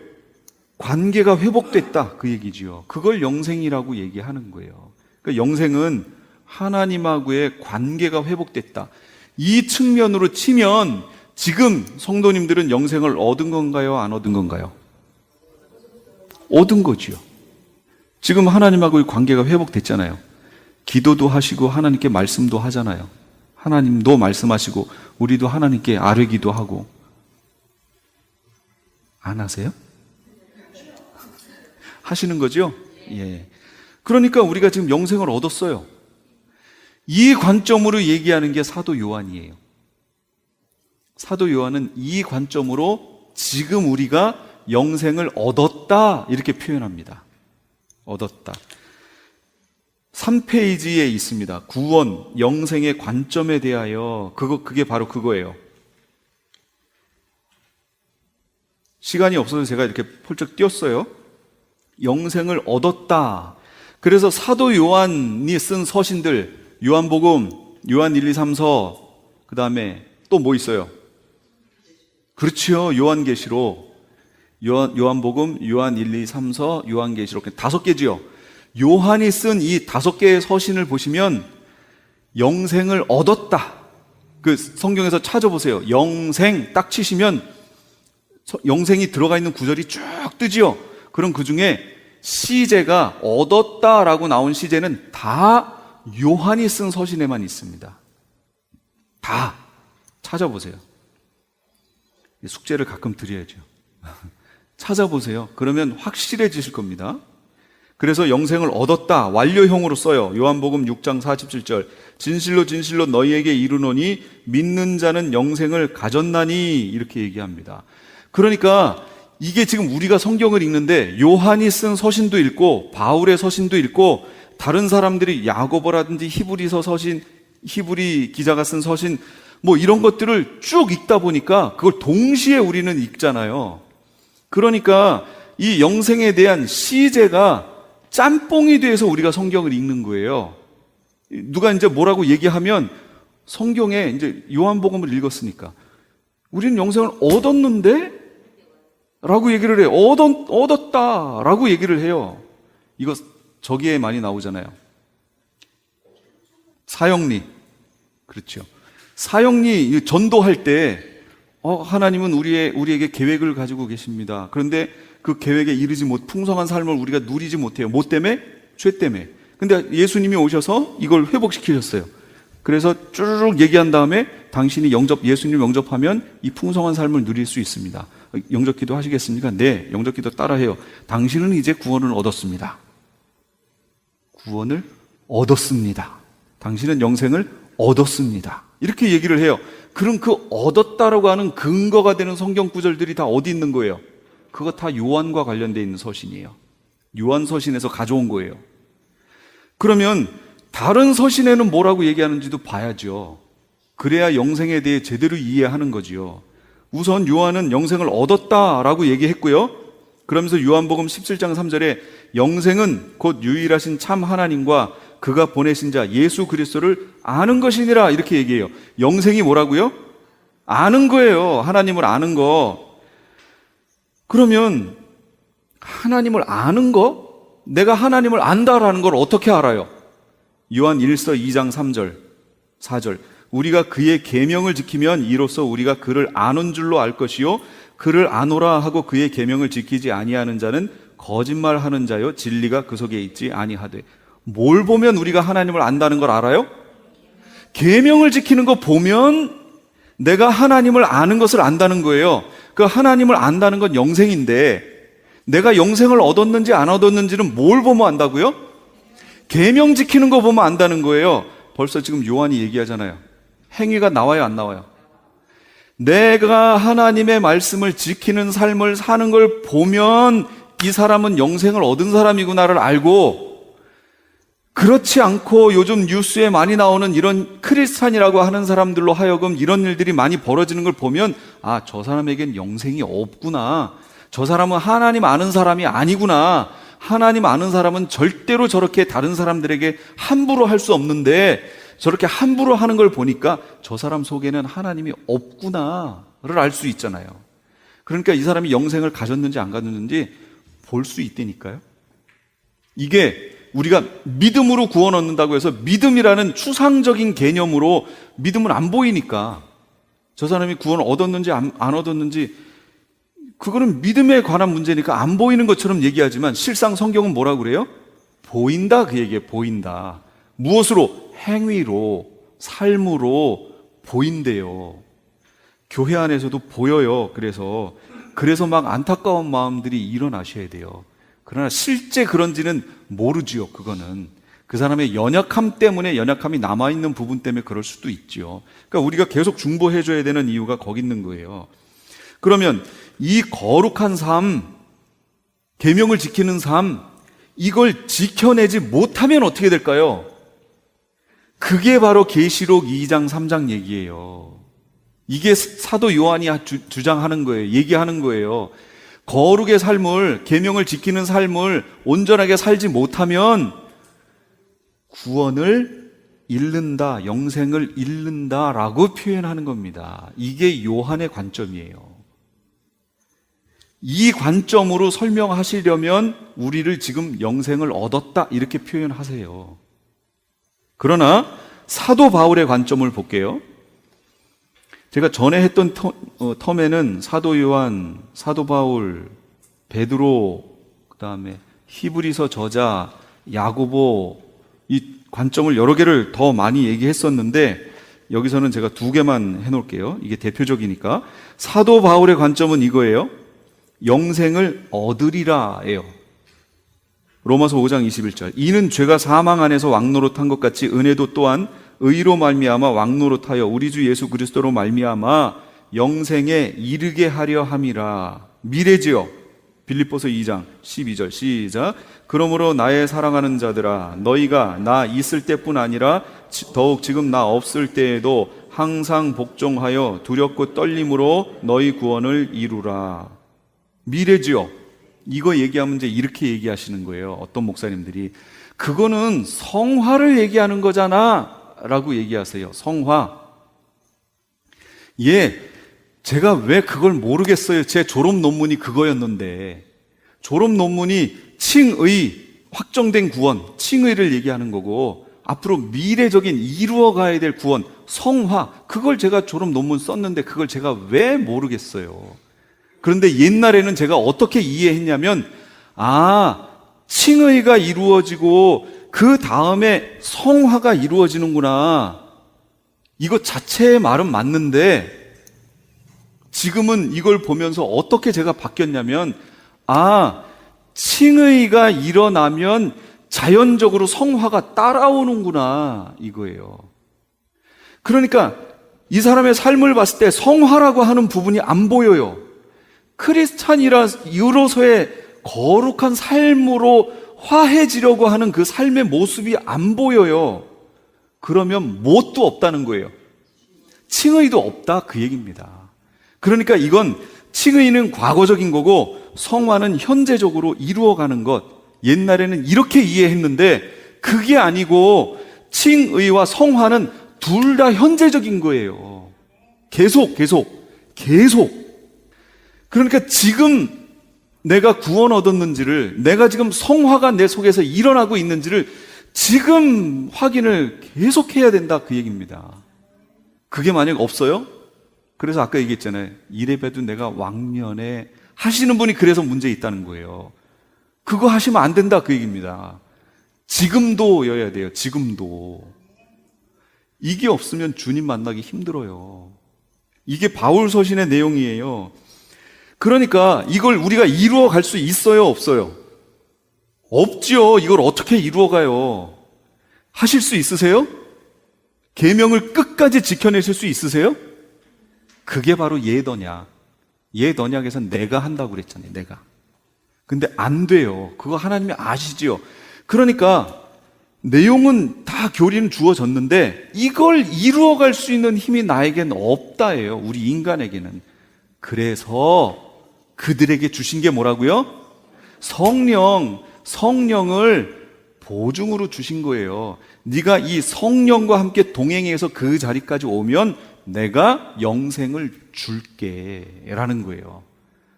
관계가 회복됐다, 그 얘기지요. 그걸 영생이라고 얘기하는 거예요. 그러니까 영생은 하나님하고의 관계가 회복됐다. 이 측면으로 치면 지금 성도님들은 영생을 얻은 건가요? 안 얻은 건가요? 얻은 거지요. 지금 하나님하고의 관계가 회복됐잖아요. 기도도 하시고 하나님께 말씀도 하잖아요. 하나님도 말씀하시고 우리도 하나님께 아뢰기도 하고. 안 하세요? 하시는 거죠? 예. 그러니까 우리가 지금 영생을 얻었어요. 이 관점으로 얘기하는 게 사도 요한이에요. 사도 요한은 이 관점으로 지금 우리가 영생을 얻었다 이렇게 표현합니다. 얻었다. 3페이지에 있습니다. 구원, 영생의 관점에 대하여 그게 바로 그거예요. 시간이 없어서 제가 이렇게 펄쩍 띄었어요. 영생을 얻었다. 그래서 사도 요한이 쓴 서신들, 요한복음, 요한 1, 2, 3서, 그 다음에 또 뭐 있어요? 그렇죠. 요한계시록, 요한복음, 요한 1, 2, 3서, 요한계시록 5개지요. 요한이 쓴 이 5개의 서신을 보시면 영생을 얻었다. 그 성경에서 찾아보세요. 영생 딱 치시면 영생이 들어가 있는 구절이 쭉 뜨지요. 그럼 그 중에 시제가 얻었다라고 나온 시제는 다 요한이 쓴 서신에만 있습니다. 다 찾아보세요. 숙제를 가끔 드려야죠. 찾아보세요. 그러면 확실해지실 겁니다. 그래서 영생을 얻었다 완료형으로 써요. 요한복음 6장 47절 진실로 진실로 너희에게 이르노니 믿는 자는 영생을 가졌나니 이렇게 얘기합니다. 그러니까 이게 지금 우리가 성경을 읽는데 요한이 쓴 서신도 읽고 바울의 서신도 읽고 다른 사람들이 야고보라든지 히브리서 서신, 히브리 기자가 쓴 서신 뭐 이런 것들을 쭉 읽다 보니까 그걸 동시에 우리는 읽잖아요. 그러니까 이 영생에 대한 시제가 짬뽕이 돼서 우리가 성경을 읽는 거예요. 누가 이제 뭐라고 얘기하면 성경에 이제 요한복음을 읽었으니까 우리는 영생을 얻었는데? 라고 얘기를 해요. 얻었다 라고 얘기를 해요. 이거 저기에 많이 나오잖아요. 사형리. 그렇죠. 사형리 전도할 때 하나님은 우리에게 계획을 가지고 계십니다. 그런데 그 계획에 이르지 풍성한 삶을 우리가 누리지 못해요. 뭐 때문에? 죄 때문에. 근데 예수님이 오셔서 이걸 회복시키셨어요. 그래서 쭈르륵 얘기한 다음에 당신이 예수님 영접하면 이 풍성한 삶을 누릴 수 있습니다. 영접기도 하시겠습니까? 네, 영접기도 따라해요. 당신은 이제 구원을 얻었습니다. 구원을 얻었습니다. 당신은 영생을 얻었습니다. 이렇게 얘기를 해요. 그럼 그 얻었다라고 하는 근거가 되는 성경 구절들이 다 어디 있는 거예요? 그거 다 요한과 관련되어 있는 서신이에요. 요한 서신에서 가져온 거예요. 그러면 다른 서신에는 뭐라고 얘기하는지도 봐야죠. 그래야 영생에 대해 제대로 이해하는 거지요. 우선 요한은 영생을 얻었다라고 얘기했고요. 그러면서 요한복음 17장 3절에 영생은 곧 유일하신 참 하나님과 그가 보내신 자 예수 그리스도를 아는 것이니라 이렇게 얘기해요. 영생이 뭐라고요? 아는 거예요. 하나님을 아는 거. 그러면 하나님을 아는 거? 내가 하나님을 안다라는 걸 어떻게 알아요? 요한 1서 2장 3절 4절 우리가 그의 계명을 지키면 이로써 우리가 그를 아는 줄로 알 것이요 그를 아노라 하고 그의 계명을 지키지 아니하는 자는 거짓말하는 자요 진리가 그 속에 있지 아니하되. 뭘 보면 우리가 하나님을 안다는 걸 알아요? 계명을 지키는 거 보면 내가 하나님을 아는 것을 안다는 거예요. 그 하나님을 안다는 건 영생인데 내가 영생을 얻었는지 안 얻었는지는 뭘 보면 안다고요? 계명 지키는 거 보면 안다는 거예요. 벌써 지금 요한이 얘기하잖아요. 행위가 나와요, 안 나와요? 내가 하나님의 말씀을 지키는 삶을 사는 걸 보면 이 사람은 영생을 얻은 사람이구나를 알고, 그렇지 않고 요즘 뉴스에 많이 나오는 이런 크리스찬이라고 하는 사람들로 하여금 이런 일들이 많이 벌어지는 걸 보면 아, 저 사람에겐 영생이 없구나. 저 사람은 하나님 아는 사람이 아니구나. 하나님 아는 사람은 절대로 저렇게 다른 사람들에게 함부로 할 수 없는데 저렇게 함부로 하는 걸 보니까 저 사람 속에는 하나님이 없구나를 알 수 있잖아요. 그러니까 이 사람이 영생을 가졌는지 안 가졌는지 볼 수 있다니까요. 이게 우리가 믿음으로 구원 얻는다고 해서 믿음이라는 추상적인 개념으로 믿음은 안 보이니까 저 사람이 구원 얻었는지 안 얻었는지 그거는 믿음에 관한 문제니까 안 보이는 것처럼 얘기하지만 실상 성경은 뭐라고 그래요? 보인다 그 얘기예요. 보인다. 무엇으로? 행위로, 삶으로 보인대요. 교회 안에서도 보여요. 그래서 막 안타까운 마음들이 일어나셔야 돼요. 그러나 실제 그런지는 모르지요. 그거는 그 사람의 연약함 때문에, 연약함이 남아있는 부분 때문에 그럴 수도 있죠. 그러니까 우리가 계속 중보해줘야 되는 이유가 거기 있는 거예요. 그러면 이 거룩한 삶, 계명을 지키는 삶, 이걸 지켜내지 못하면 어떻게 될까요? 그게 바로 계시록 2장 3장 얘기예요. 이게 사도 요한이 주장하는 거예요. 얘기하는 거예요. 거룩의 삶을, 계명을 지키는 삶을 온전하게 살지 못하면 구원을 잃는다, 영생을 잃는다라고 표현하는 겁니다. 이게 요한의 관점이에요. 이 관점으로 설명하시려면 우리를 지금 영생을 얻었다 이렇게 표현하세요. 그러나 사도 바울의 관점을 볼게요. 제가 전에 했던 텀에는 사도 요한, 사도 바울, 베드로, 그 다음에 히브리서 저자, 야고보 이 관점을 여러 개를 더 많이 얘기했었는데 여기서는 제가 2개만 해놓을게요. 이게 대표적이니까. 사도 바울의 관점은 이거예요. 영생을 얻으리라예요. 로마서 5장 21절. 이는 죄가 사망 안에서 왕노릇한 것 같이 은혜도 또한 의로 말미암아 왕노릇하여 우리 주 예수 그리스도로 말미암아 영생에 이르게 하려 함이라. 미래지요. 빌립보서 2장 12절 시작. 그러므로 나의 사랑하는 자들아 너희가 나 있을 때뿐 아니라 더욱 지금 나 없을 때에도 항상 복종하여 두렵고 떨림으로 너희 구원을 이루라. 미래지요. 이거 얘기하면 이제 이렇게 얘기하시는 거예요. 어떤 목사님들이 그거는 성화를 얘기하는 거잖아 라고 얘기하세요. 성화. 예, 제가 왜 그걸 모르겠어요. 제 졸업 논문이 그거였는데. 졸업 논문이 칭의, 확정된 구원, 칭의를 얘기하는 거고 앞으로 미래적인 이루어가야 될 구원, 성화, 그걸 제가 졸업 논문 썼는데 그걸 제가 왜 모르겠어요. 그런데 옛날에는 제가 어떻게 이해했냐면 칭의가 이루어지고 그 다음에 성화가 이루어지는구나. 이거 자체의 말은 맞는데 지금은 이걸 보면서 어떻게 제가 바뀌었냐면 칭의가 일어나면 자연적으로 성화가 따라오는구나 이거예요. 그러니까 이 사람의 삶을 봤을 때 성화라고 하는 부분이 안 보여요. 크리스찬이로서의 거룩한 삶으로 화해지려고 하는 그 삶의 모습이 안 보여요. 그러면 뭣도 없다는 거예요. 칭의도 없다 그 얘기입니다. 그러니까 이건 칭의는 과거적인 거고 성화는 현재적으로 이루어가는 것. 옛날에는 이렇게 이해했는데 그게 아니고 칭의와 성화는 둘 다 현재적인 거예요. 계속. 그러니까 지금 내가 구원 얻었는지를, 내가 지금 성화가 내 속에서 일어나고 있는지를 지금 확인을 계속해야 된다, 그 얘기입니다. 그게 만약 없어요? 그래서 아까 얘기했잖아요. 이래봬도 내가 왕년에 하시는 분이 그래서 문제 있다는 거예요. 그거 하시면 안 된다, 그 얘기입니다. 지금도여야 돼요. 지금도. 이게 없으면 주님 만나기 힘들어요. 이게 바울 서신의 내용이에요. 그러니까 이걸 우리가 이루어 갈 수 있어요, 없어요? 없지요. 이걸 어떻게 이루어 가요? 하실 수 있으세요? 계명을 끝까지 지켜내실 수 있으세요? 그게 바로 예더냐. 예더냐에서는 내가 한다고 그랬잖아요. 내가. 근데 안 돼요. 그거 하나님이 아시지요. 그러니까 내용은 다 교리는 주어졌는데 이걸 이루어갈 수 있는 힘이 나에겐 없다예요. 우리 인간에게는. 그래서 그들에게 주신 게 뭐라고요? 성령을 보증으로 주신 거예요. 네가 이 성령과 함께 동행해서 그 자리까지 오면 내가 영생을 줄게 라는 거예요.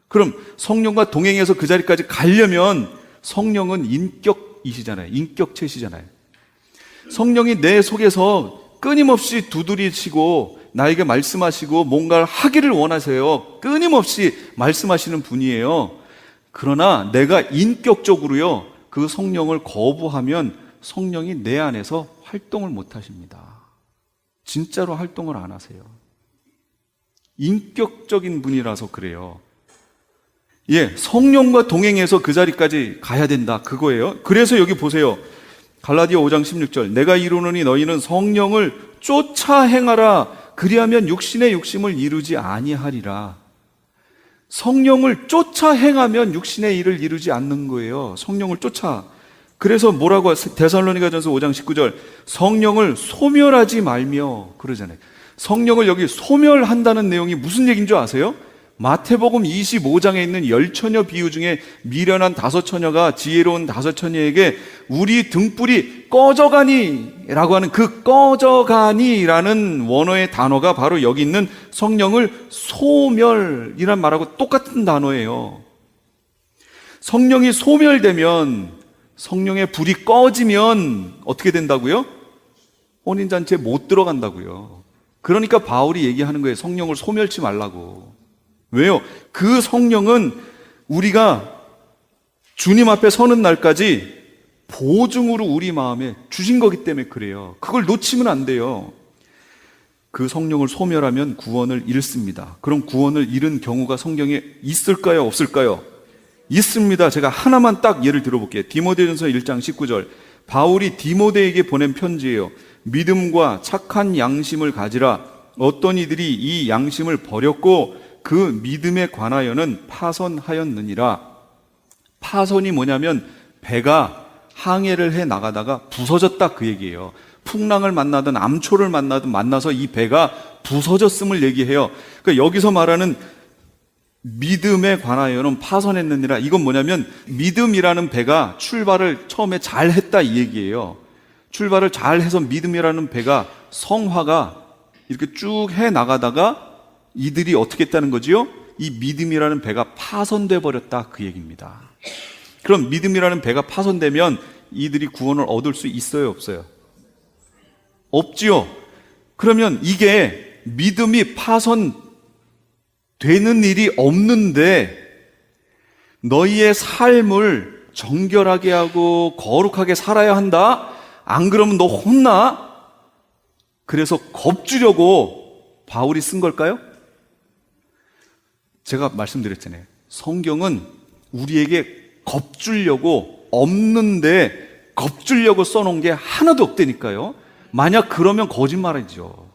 그럼 성령과 동행해서 그 자리까지 가려면 성령은 인격이시잖아요. 인격체시잖아요. 성령이 내 속에서 끊임없이 두드리시고 나에게 말씀하시고 뭔가를 하기를 원하세요. 끊임없이 말씀하시는 분이에요. 그러나 내가 인격적으로요, 그 성령을 거부하면 성령이 내 안에서 활동을 못 하십니다. 진짜로 활동을 안 하세요. 인격적인 분이라서 그래요. 성령과 동행해서 그 자리까지 가야 된다, 그거예요. 그래서 여기 보세요. 갈라디아 5장 16절. 내가 이루노니 너희는 성령을 쫓아 행하라. 그리하면 육신의 욕심을 이루지 아니하리라. 성령을 쫓아 행하면 육신의 일을 이루지 않는 거예요. 성령을 쫓아. 그래서 뭐라고 데살로니가전서 5장 19절. 성령을 소멸하지 말며 그러잖아요. 성령을 여기 소멸한다는 내용이 무슨 얘기인 줄 아세요? 마태복음 25장에 있는 열처녀 비유 중에 미련한 5처녀가 지혜로운 5처녀에게 우리 등불이 꺼져가니 라고 하는 그 꺼져가니 라는 원어의 단어가 바로 여기 있는 성령을 소멸이란 말하고 똑같은 단어예요. 성령이 소멸되면, 성령의 불이 꺼지면 어떻게 된다고요? 혼인잔치에 못 들어간다고요. 그러니까 바울이 얘기하는 거예요. 성령을 소멸치 말라고. 왜요? 그 성령은 우리가 주님 앞에 서는 날까지 보증으로 우리 마음에 주신 거기 때문에 그래요. 그걸 놓치면 안 돼요. 그 성령을 소멸하면 구원을 잃습니다. 그럼 구원을 잃은 경우가 성경에 있을까요? 없을까요? 있습니다. 제가 하나만 딱 예를 들어볼게요. 디모데전서 1장 19절. 바울이 디모데에게 보낸 편지예요. 믿음과 착한 양심을 가지라. 어떤 이들이 이 양심을 버렸고 그 믿음에 관하여는 파선하였느니라. 파선이 뭐냐면 배가 항해를 해 나가다가 부서졌다, 그 얘기예요. 풍랑을 만나든 암초를 만나든 만나서 이 배가 부서졌음을 얘기해요. 그러니까 여기서 말하는 믿음에 관하여는 파선했느니라. 이건 뭐냐면 믿음이라는 배가 출발을 처음에 잘 했다, 이 얘기예요. 출발을 잘 해서 믿음이라는 배가, 성화가 이렇게 쭉 해 나가다가 이들이 어떻게 했다는 거지요? 이 믿음이라는 배가 파손돼 버렸다, 그 얘기입니다. 그럼 믿음이라는 배가 파손되면 이들이 구원을 얻을 수 있어요, 없어요? 없지요. 그러면 이게 믿음이 파손되는 일이 없는데 너희의 삶을 정결하게 하고 거룩하게 살아야 한다? 안 그러면 너 혼나? 그래서 겁주려고 바울이 쓴 걸까요? 제가 말씀드렸잖아요. 성경은 우리에게 겁주려고, 없는데 겁주려고 써놓은 게 하나도 없다니까요. 만약 그러면 거짓말이죠.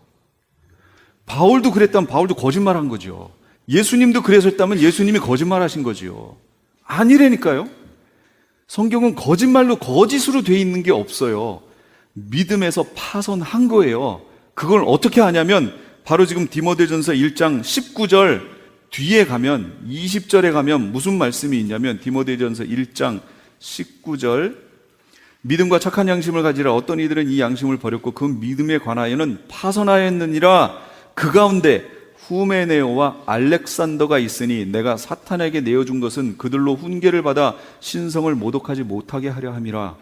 바울도 그랬다면 바울도 거짓말한 거죠. 예수님도 그랬었다면 예수님이 거짓말하신 거죠. 아니라니까요. 성경은 거짓말로, 거짓으로 돼 있는 게 없어요. 믿음에서 파손한 거예요. 그걸 어떻게 하냐면 바로 지금 디모데전서 1장 19절 뒤에 가면, 20절에 가면 무슨 말씀이 있냐면 디모데전서 1장 19절 믿음과 착한 양심을 가지라. 어떤 이들은 이 양심을 버렸고 그 믿음에 관하여는 파선하였느니라. 그 가운데 후메네오와 알렉산더가 있으니 내가 사탄에게 내어준 것은 그들로 훈계를 받아 신성을 모독하지 못하게 하려 함이라.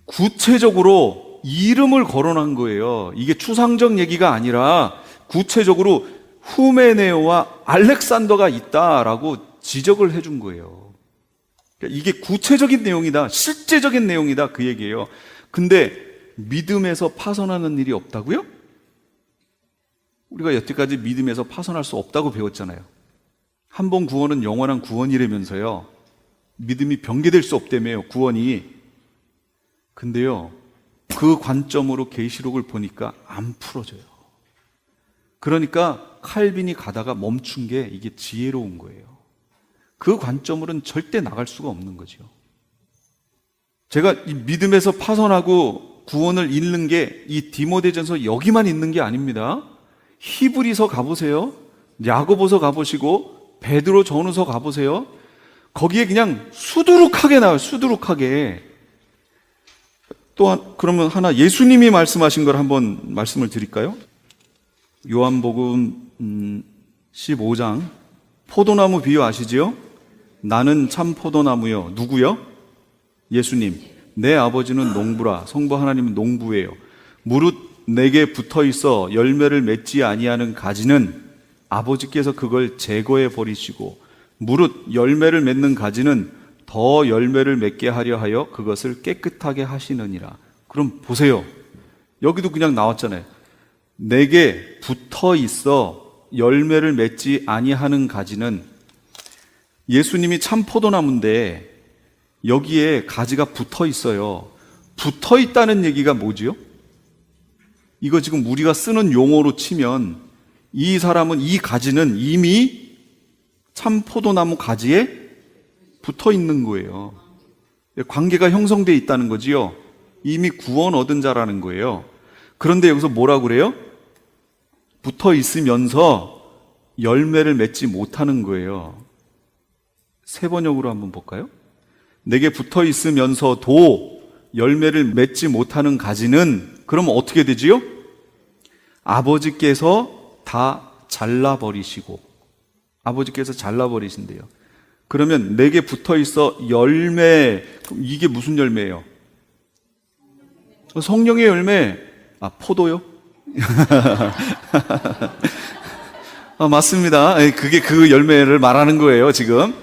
구체적으로 이름을 거론한 거예요. 이게 추상적 얘기가 아니라 구체적으로 후메네오와 알렉산더가 있다라고 지적을 해준 거예요. 그러니까 이게 구체적인 내용이다, 실제적인 내용이다, 그 얘기예요. 근데 믿음에서 파선하는 일이 없다고요? 우리가 여태까지 믿음에서 파선할 수 없다고 배웠잖아요. 한 번 구원은 영원한 구원이라면서요. 믿음이 변개될 수 없다며요, 구원이. 근데요, 그 관점으로 계시록을 보니까 안 풀어져요. 그러니까 칼빈이 가다가 멈춘 게 이게 지혜로운 거예요. 그 관점으로는 절대 나갈 수가 없는 거죠. 제가 이 믿음에서 파선하고 구원을 잃는 게 이 디모데전서 여기만 있는 게 아닙니다. 히브리서 가보세요. 야고보서 가보시고 베드로 전후서 가보세요. 거기에 그냥 수두룩하게 나와요. 수두룩하게. 또한 그러면 하나 예수님이 말씀하신 걸 한번 말씀을 드릴까요? 요한복음 15장 포도나무 비유 아시지요? 나는 참 포도나무요. 누구요? 예수님. 내 아버지는 농부라. 성부 하나님은 농부예요. 무릇 내게 붙어 있어 열매를 맺지 아니하는 가지는 아버지께서 그걸 제거해 버리시고 무릇 열매를 맺는 가지는 더 열매를 맺게 하려 하여 그것을 깨끗하게 하시느니라. 그럼 보세요. 여기도 그냥 나왔잖아요. 내게 붙어 있어 열매를 맺지 아니하는 가지는, 예수님이 참 포도나무인데 여기에 가지가 붙어 있어요. 붙어 있다는 얘기가 뭐지요? 이거 지금 우리가 쓰는 용어로 치면 이 사람은, 이 가지는 이미 참 포도나무 가지에 붙어 있는 거예요. 관계가 형성되어 있다는 거지요. 이미 구원 얻은 자라는 거예요. 그런데 여기서 뭐라고 그래요? 붙어 있으면서 열매를 맺지 못하는 거예요. 세 번역으로 한번 볼까요? 내게 붙어 있으면서도 열매를 맺지 못하는 가지는, 그러면 어떻게 되지요? 아버지께서 다 잘라버리시고, 아버지께서 잘라버리신대요. 그러면 내게 붙어 있어 열매, 이게 무슨 열매예요? 성령의 열매. 아, 포도요? 맞습니다. 그게 그 열매를 말하는 거예요, 지금.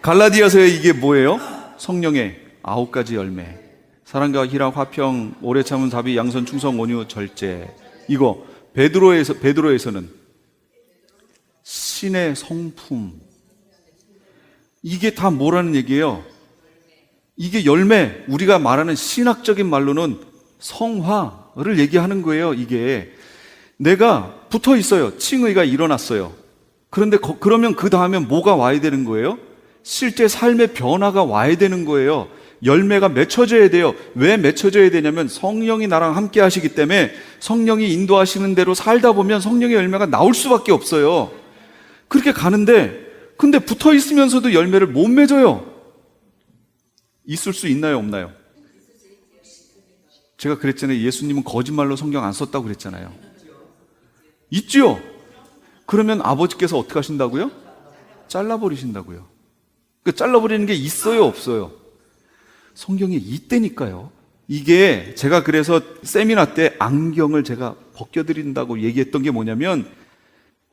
갈라디아서에 이게 뭐예요? 성령의 9가지 열매. 사랑과 희락, 화평, 오래 참은 자비, 양선, 충성, 온유, 절제. 이거 베드로에서는 신의 성품. 이게 다 뭐라는 얘기예요? 이게 열매, 우리가 말하는 신학적인 말로는 성화를 얘기하는 거예요. 이게 내가 붙어 있어요. 칭의가 일어났어요. 그런데 그러면 그 다음에 뭐가 와야 되는 거예요? 실제 삶의 변화가 와야 되는 거예요. 열매가 맺혀져야 돼요. 왜 맺혀져야 되냐면 성령이 나랑 함께 하시기 때문에 성령이 인도하시는 대로 살다 보면 성령의 열매가 나올 수밖에 없어요. 그렇게 가는데, 근데 붙어 있으면서도 열매를 못 맺어요. 있을 수 있나요, 없나요? 제가 그랬잖아요. 예수님은 거짓말로 성경 안 썼다고 그랬잖아요. 있죠? 그러면 아버지께서 어떻게 하신다고요? 잘라버리신다고요. 그 잘라버리는 게 있어요, 없어요? 성경에 있다니까요. 이게 제가 그래서 세미나 때 안경을 제가 벗겨드린다고 얘기했던 게 뭐냐면,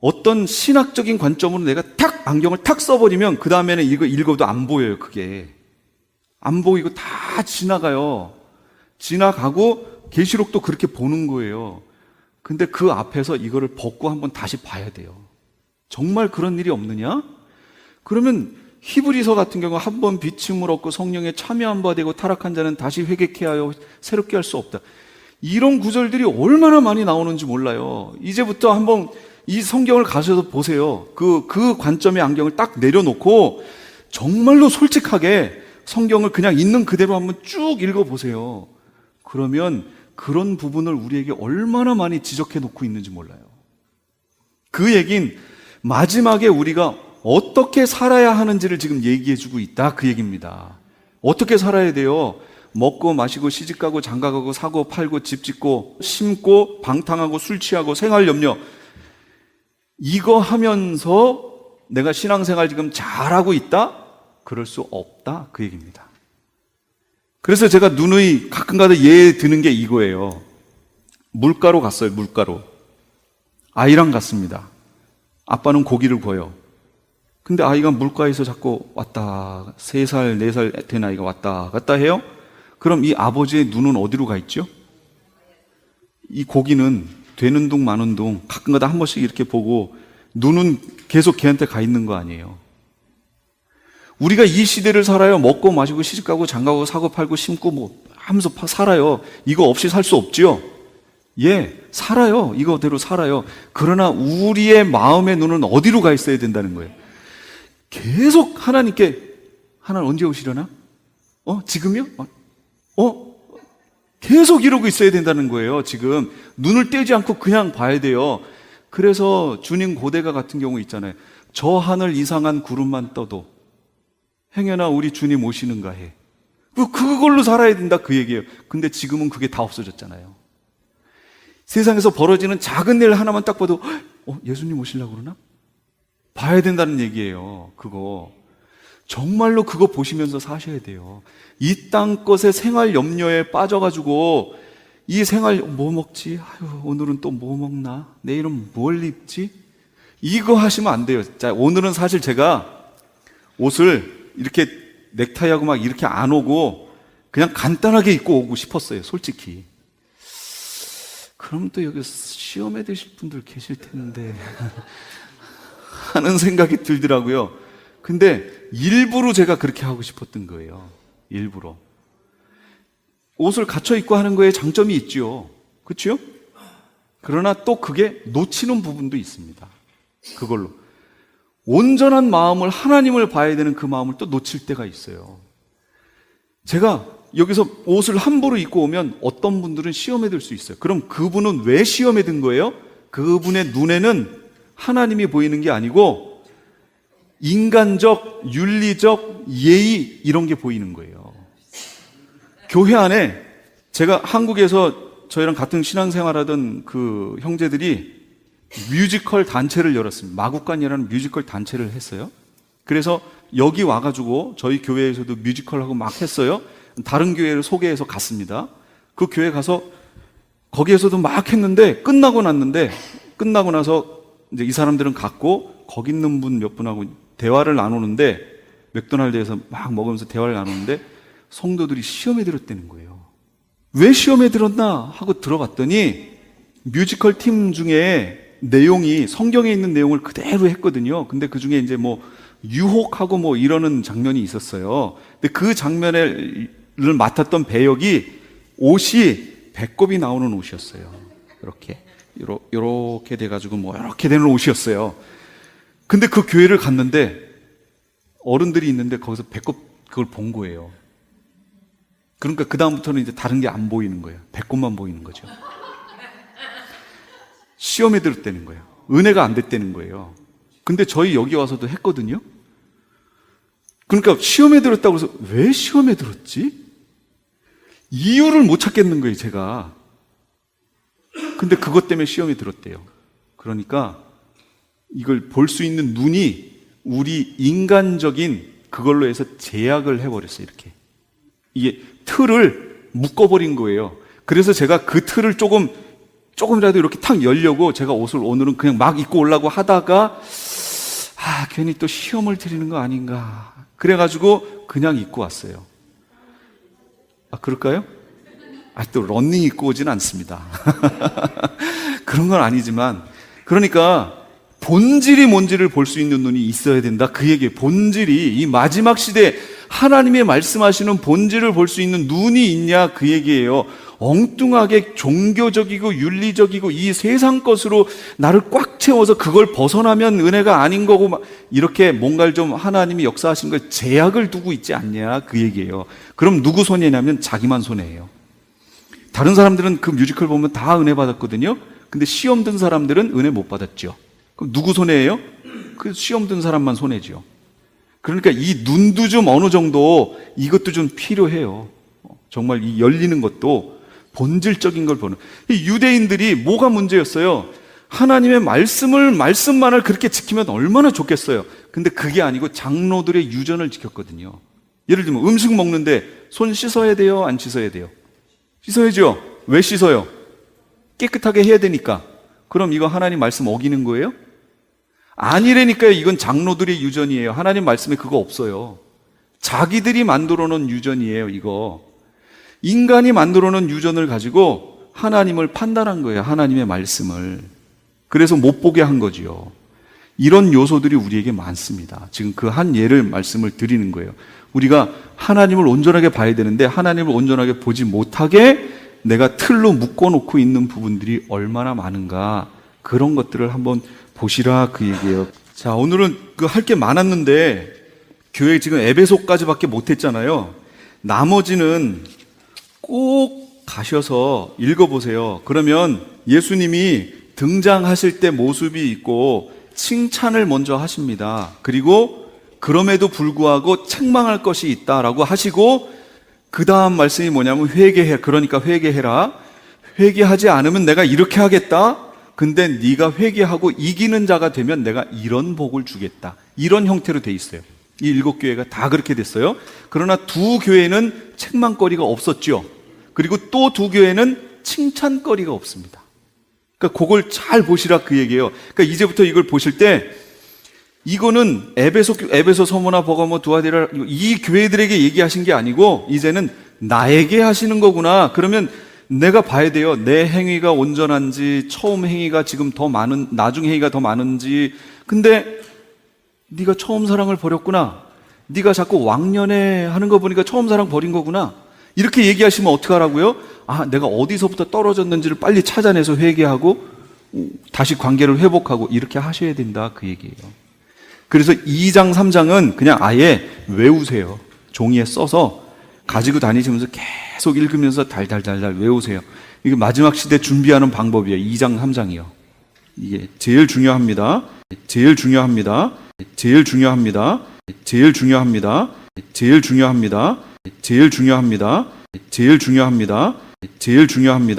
어떤 신학적인 관점으로 내가 탁 안경을 탁 써버리면 그 다음에는 이거 읽어도 안 보여요. 그게 안 보이고 다 지나가요. 지나가고 계시록도 그렇게 보는 거예요. 근데 그 앞에서 이거를 벗고 한번 다시 봐야 돼요. 정말 그런 일이 없느냐? 그러면 히브리서 같은 경우 한 번 비침을 얻고 성령에 참여한 바 되고 타락한 자는 다시 회개케 하여 새롭게 할 수 없다. 이런 구절들이 얼마나 많이 나오는지 몰라요. 이제부터 한번 이 성경을 가셔서 보세요. 그 관점의 안경을 딱 내려놓고 정말로 솔직하게 성경을 그냥 있는 그대로 한번 쭉 읽어보세요. 그러면 그런 부분을 우리에게 얼마나 많이 지적해 놓고 있는지 몰라요. 그 얘긴 마지막에 우리가 어떻게 살아야 하는지를 지금 얘기해 주고 있다, 그 얘기입니다. 어떻게 살아야 돼요? 먹고 마시고 시집가고 장가가고 사고 팔고 집 짓고 심고 방탕하고 술 취하고 생활 염려, 이거 하면서 내가 신앙생활 지금 잘하고 있다? 그럴 수 없다, 그 얘기입니다. 그래서 제가 누누이 가끔가다 예에 드는 게 이거예요. 물가로 갔어요. 물가로 아이랑 갔습니다. 아빠는 고기를 구워요. 근데 아이가 물가에서 자꾸 왔다, 3살, 4살 된 아이가 왔다 갔다 해요. 그럼 이 아버지의 눈은 어디로 가 있죠? 이 고기는 되는 둥 마는 둥 가끔가다 한 번씩 이렇게 보고 눈은 계속 걔한테 가 있는 거 아니에요. 우리가 이 시대를 살아요. 먹고 마시고 시집가고 장가가고 사고 팔고 심고 뭐 하면서 살아요. 이거 없이 살 수 없지요? 예, 살아요. 이거대로 살아요. 그러나 우리의 마음의 눈은 어디로 가 있어야 된다는 거예요. 계속 하나님께, 하나님 언제 오시려나? 지금요? 계속 이러고 있어야 된다는 거예요. 지금 눈을 떼지 않고 그냥 봐야 돼요. 그래서 주님 고대가 같은 경우 있잖아요. 저 하늘 이상한 구름만 떠도 행여나 우리 주님 오시는가 해. 그걸로 살아야 된다, 그 얘기예요. 근데 지금은 그게 다 없어졌잖아요. 세상에서 벌어지는 작은 일 하나만 딱 봐도 예수님 오시려고 그러나? 봐야 된다는 얘기예요. 그거 정말로 그거 보시면서 사셔야 돼요. 이 땅 것의 생활 염려에 빠져가지고 이 생활 뭐 먹지? 오늘은 또 뭐 먹나? 내일은 뭘 입지? 이거 하시면 안 돼요. 자, 오늘은 사실 제가 옷을 이렇게 넥타이하고 막 이렇게 안 오고 그냥 간단하게 입고 오고 싶었어요, 솔직히. 그럼 또 여기 시험에 드실 분들 계실 텐데 하는 생각이 들더라고요. 근데 일부러 제가 그렇게 하고 싶었던 거예요. 일부러. 옷을 갖춰 입고 하는 거에 장점이 있죠. 그렇죠? 그러나 또 그게 놓치는 부분도 있습니다. 그걸로 온전한 마음을, 하나님을 봐야 되는 그 마음을 또 놓칠 때가 있어요. 제가 여기서 옷을 함부로 입고 오면 어떤 분들은 시험에 들 수 있어요. 그럼 그분은 왜 시험에 든 거예요? 그분의 눈에는 하나님이 보이는 게 아니고 인간적, 윤리적, 예의 이런 게 보이는 거예요. 교회 안에 제가 한국에서 저희랑 같은 신앙생활하던 그 형제들이 뮤지컬 단체를 열었습니다. 마국간이라는 뮤지컬 단체를 했어요. 그래서 여기 와가지고 저희 교회에서도 뮤지컬하고 막 했어요. 다른 교회를 소개해서 갔습니다. 그 교회 가서 거기에서도 막 했는데 끝나고 나서 이제 이 사람들은 갔고 거기 있는 분 몇 분하고 대화를 나누는데, 맥도날드에서 막 먹으면서 대화를 나누는데 성도들이 시험에 들었다는 거예요. 왜 시험에 들었나 하고 들어봤더니 뮤지컬 팀 중에 내용이 성경에 있는 내용을 그대로 했거든요. 근데 그 중에 이제 뭐 유혹하고 뭐 이러는 장면이 있었어요. 근데 그 장면을 맡았던 배역이 옷이 배꼽이 나오는 옷이었어요. 이렇게 돼가지고 뭐 이렇게 되는 옷이었어요. 근데 그 교회를 갔는데 어른들이 있는데 거기서 배꼽 그걸 본 거예요. 그러니까 그 다음부터는 이제 다른 게 안 보이는 거예요. 배꼽만 보이는 거죠. 시험에 들었다는 거예요. 은혜가 안 됐다는 거예요. 근데 저희 여기 와서도 했거든요. 그러니까 시험에 들었다고 해서 왜 시험에 들었지? 이유를 못 찾겠는 거예요, 제가. 근데 그것 때문에 시험에 들었대요. 그러니까 이걸 볼 수 있는 눈이 우리 인간적인 그걸로 해서 제약을 해버렸어요, 이렇게. 이게 틀을 묶어버린 거예요. 그래서 제가 그 틀을 조금이라도 이렇게 탁 열려고 제가 옷을 오늘은 그냥 막 입고 오려고 하다가 괜히 또 시험을 드리는 거 아닌가. 그래가지고 그냥 입고 왔어요. 그럴까요? 또 런닝 입고 오진 않습니다. 그런 건 아니지만, 그러니까 본질이 뭔지를 볼 수 있는 눈이 있어야 된다, 그 얘기예요. 본질이, 이 마지막 시대에 하나님의 말씀하시는 본질을 볼 수 있는 눈이 있냐, 그 얘기예요. 엉뚱하게 종교적이고 윤리적이고 이 세상 것으로 나를 꽉 채워서 그걸 벗어나면 은혜가 아닌 거고 막 이렇게 뭔가를 좀 하나님이 역사하신 걸 제약을 두고 있지 않냐, 그 얘기예요. 그럼 누구 손해냐면 자기만 손해예요. 다른 사람들은 그 뮤지컬 보면 다 은혜 받았거든요. 근데 시험 든 사람들은 은혜 못 받았죠. 그럼 누구 손해예요? 그 시험 든 사람만 손해죠. 그러니까 이 눈도 좀 어느 정도 이것도 좀 필요해요. 정말 이 열리는 것도 본질적인 걸 보는. 이 유대인들이 뭐가 문제였어요? 하나님의 말씀만을 그렇게 지키면 얼마나 좋겠어요. 근데 그게 아니고 장로들의 유전을 지켰거든요. 예를 들면 음식 먹는데 손 씻어야 돼요? 안 씻어야 돼요? 씻어야죠. 왜 씻어요? 깨끗하게 해야 되니까. 그럼 이거 하나님 말씀 어기는 거예요? 아니라니까요. 이건 장로들의 유전이에요. 하나님 말씀에 그거 없어요. 자기들이 만들어 놓은 유전이에요, 이거. 인간이 만들어 놓은 유전을 가지고 하나님을 판단한 거예요, 하나님의 말씀을. 그래서 못 보게 한 거지요. 이런 요소들이 우리에게 많습니다. 지금 그 한 예를 말씀을 드리는 거예요. 우리가 하나님을 온전하게 봐야 되는데 하나님을 온전하게 보지 못하게 내가 틀로 묶어놓고 있는 부분들이 얼마나 많은가, 그런 것들을 한번 보시라 그 얘기예요. 자, 오늘은 그 할 게 많았는데 교회 지금 에베소까지밖에 못했잖아요. 나머지는 꼭 가셔서 읽어보세요. 그러면 예수님이 등장하실 때 모습이 있고 칭찬을 먼저 하십니다. 그리고 그럼에도 불구하고 책망할 것이 있다라고 하시고 그 다음 말씀이 뭐냐면 회개해. 그러니까 회개해라. 회개하지 않으면 내가 이렇게 하겠다. 근데 네가 회개하고 이기는 자가 되면 내가 이런 복을 주겠다. 이런 형태로 돼 있어요. 이 7교회가 다 그렇게 됐어요. 그러나 2교회는 책망거리가 없었죠. 그리고 또 2교회는 칭찬거리가 없습니다. 그러니까 그걸 잘 보시라 그 얘기예요. 그러니까 이제부터 이걸 보실 때 이거는 에베소, 서머나, 버가모, 두아디라 이 교회들에게 얘기하신 게 아니고 이제는 나에게 하시는 거구나. 그러면 내가 봐야 돼요. 내 행위가 온전한지, 처음 행위가 지금 더 많은, 나중 행위가 더 많은지. 근데 네가 처음 사랑을 버렸구나. 네가 자꾸 왕년에 하는 거 보니까 처음 사랑 버린 거구나. 이렇게 얘기하시면 어떡하라고요? 아, 내가 어디서부터 떨어졌는지를 빨리 찾아내서 회개하고 다시 관계를 회복하고 이렇게 하셔야 된다 그 얘기예요. 그래서 2장, 3장은 그냥 아예 외우세요. 종이에 써서 가지고 다니시면서 계속 읽으면서 달달달달 외우세요. 이게 마지막 시대 준비하는 방법이에요. 2장, 3장이요. 이게 제일 중요합니다. 제일 중요합니다. 제일 중요합니다. 제일 중요합니다. 제일 중요합니다. 제일 중요합니다. 제일 중요합니다. 제일 중요합니다.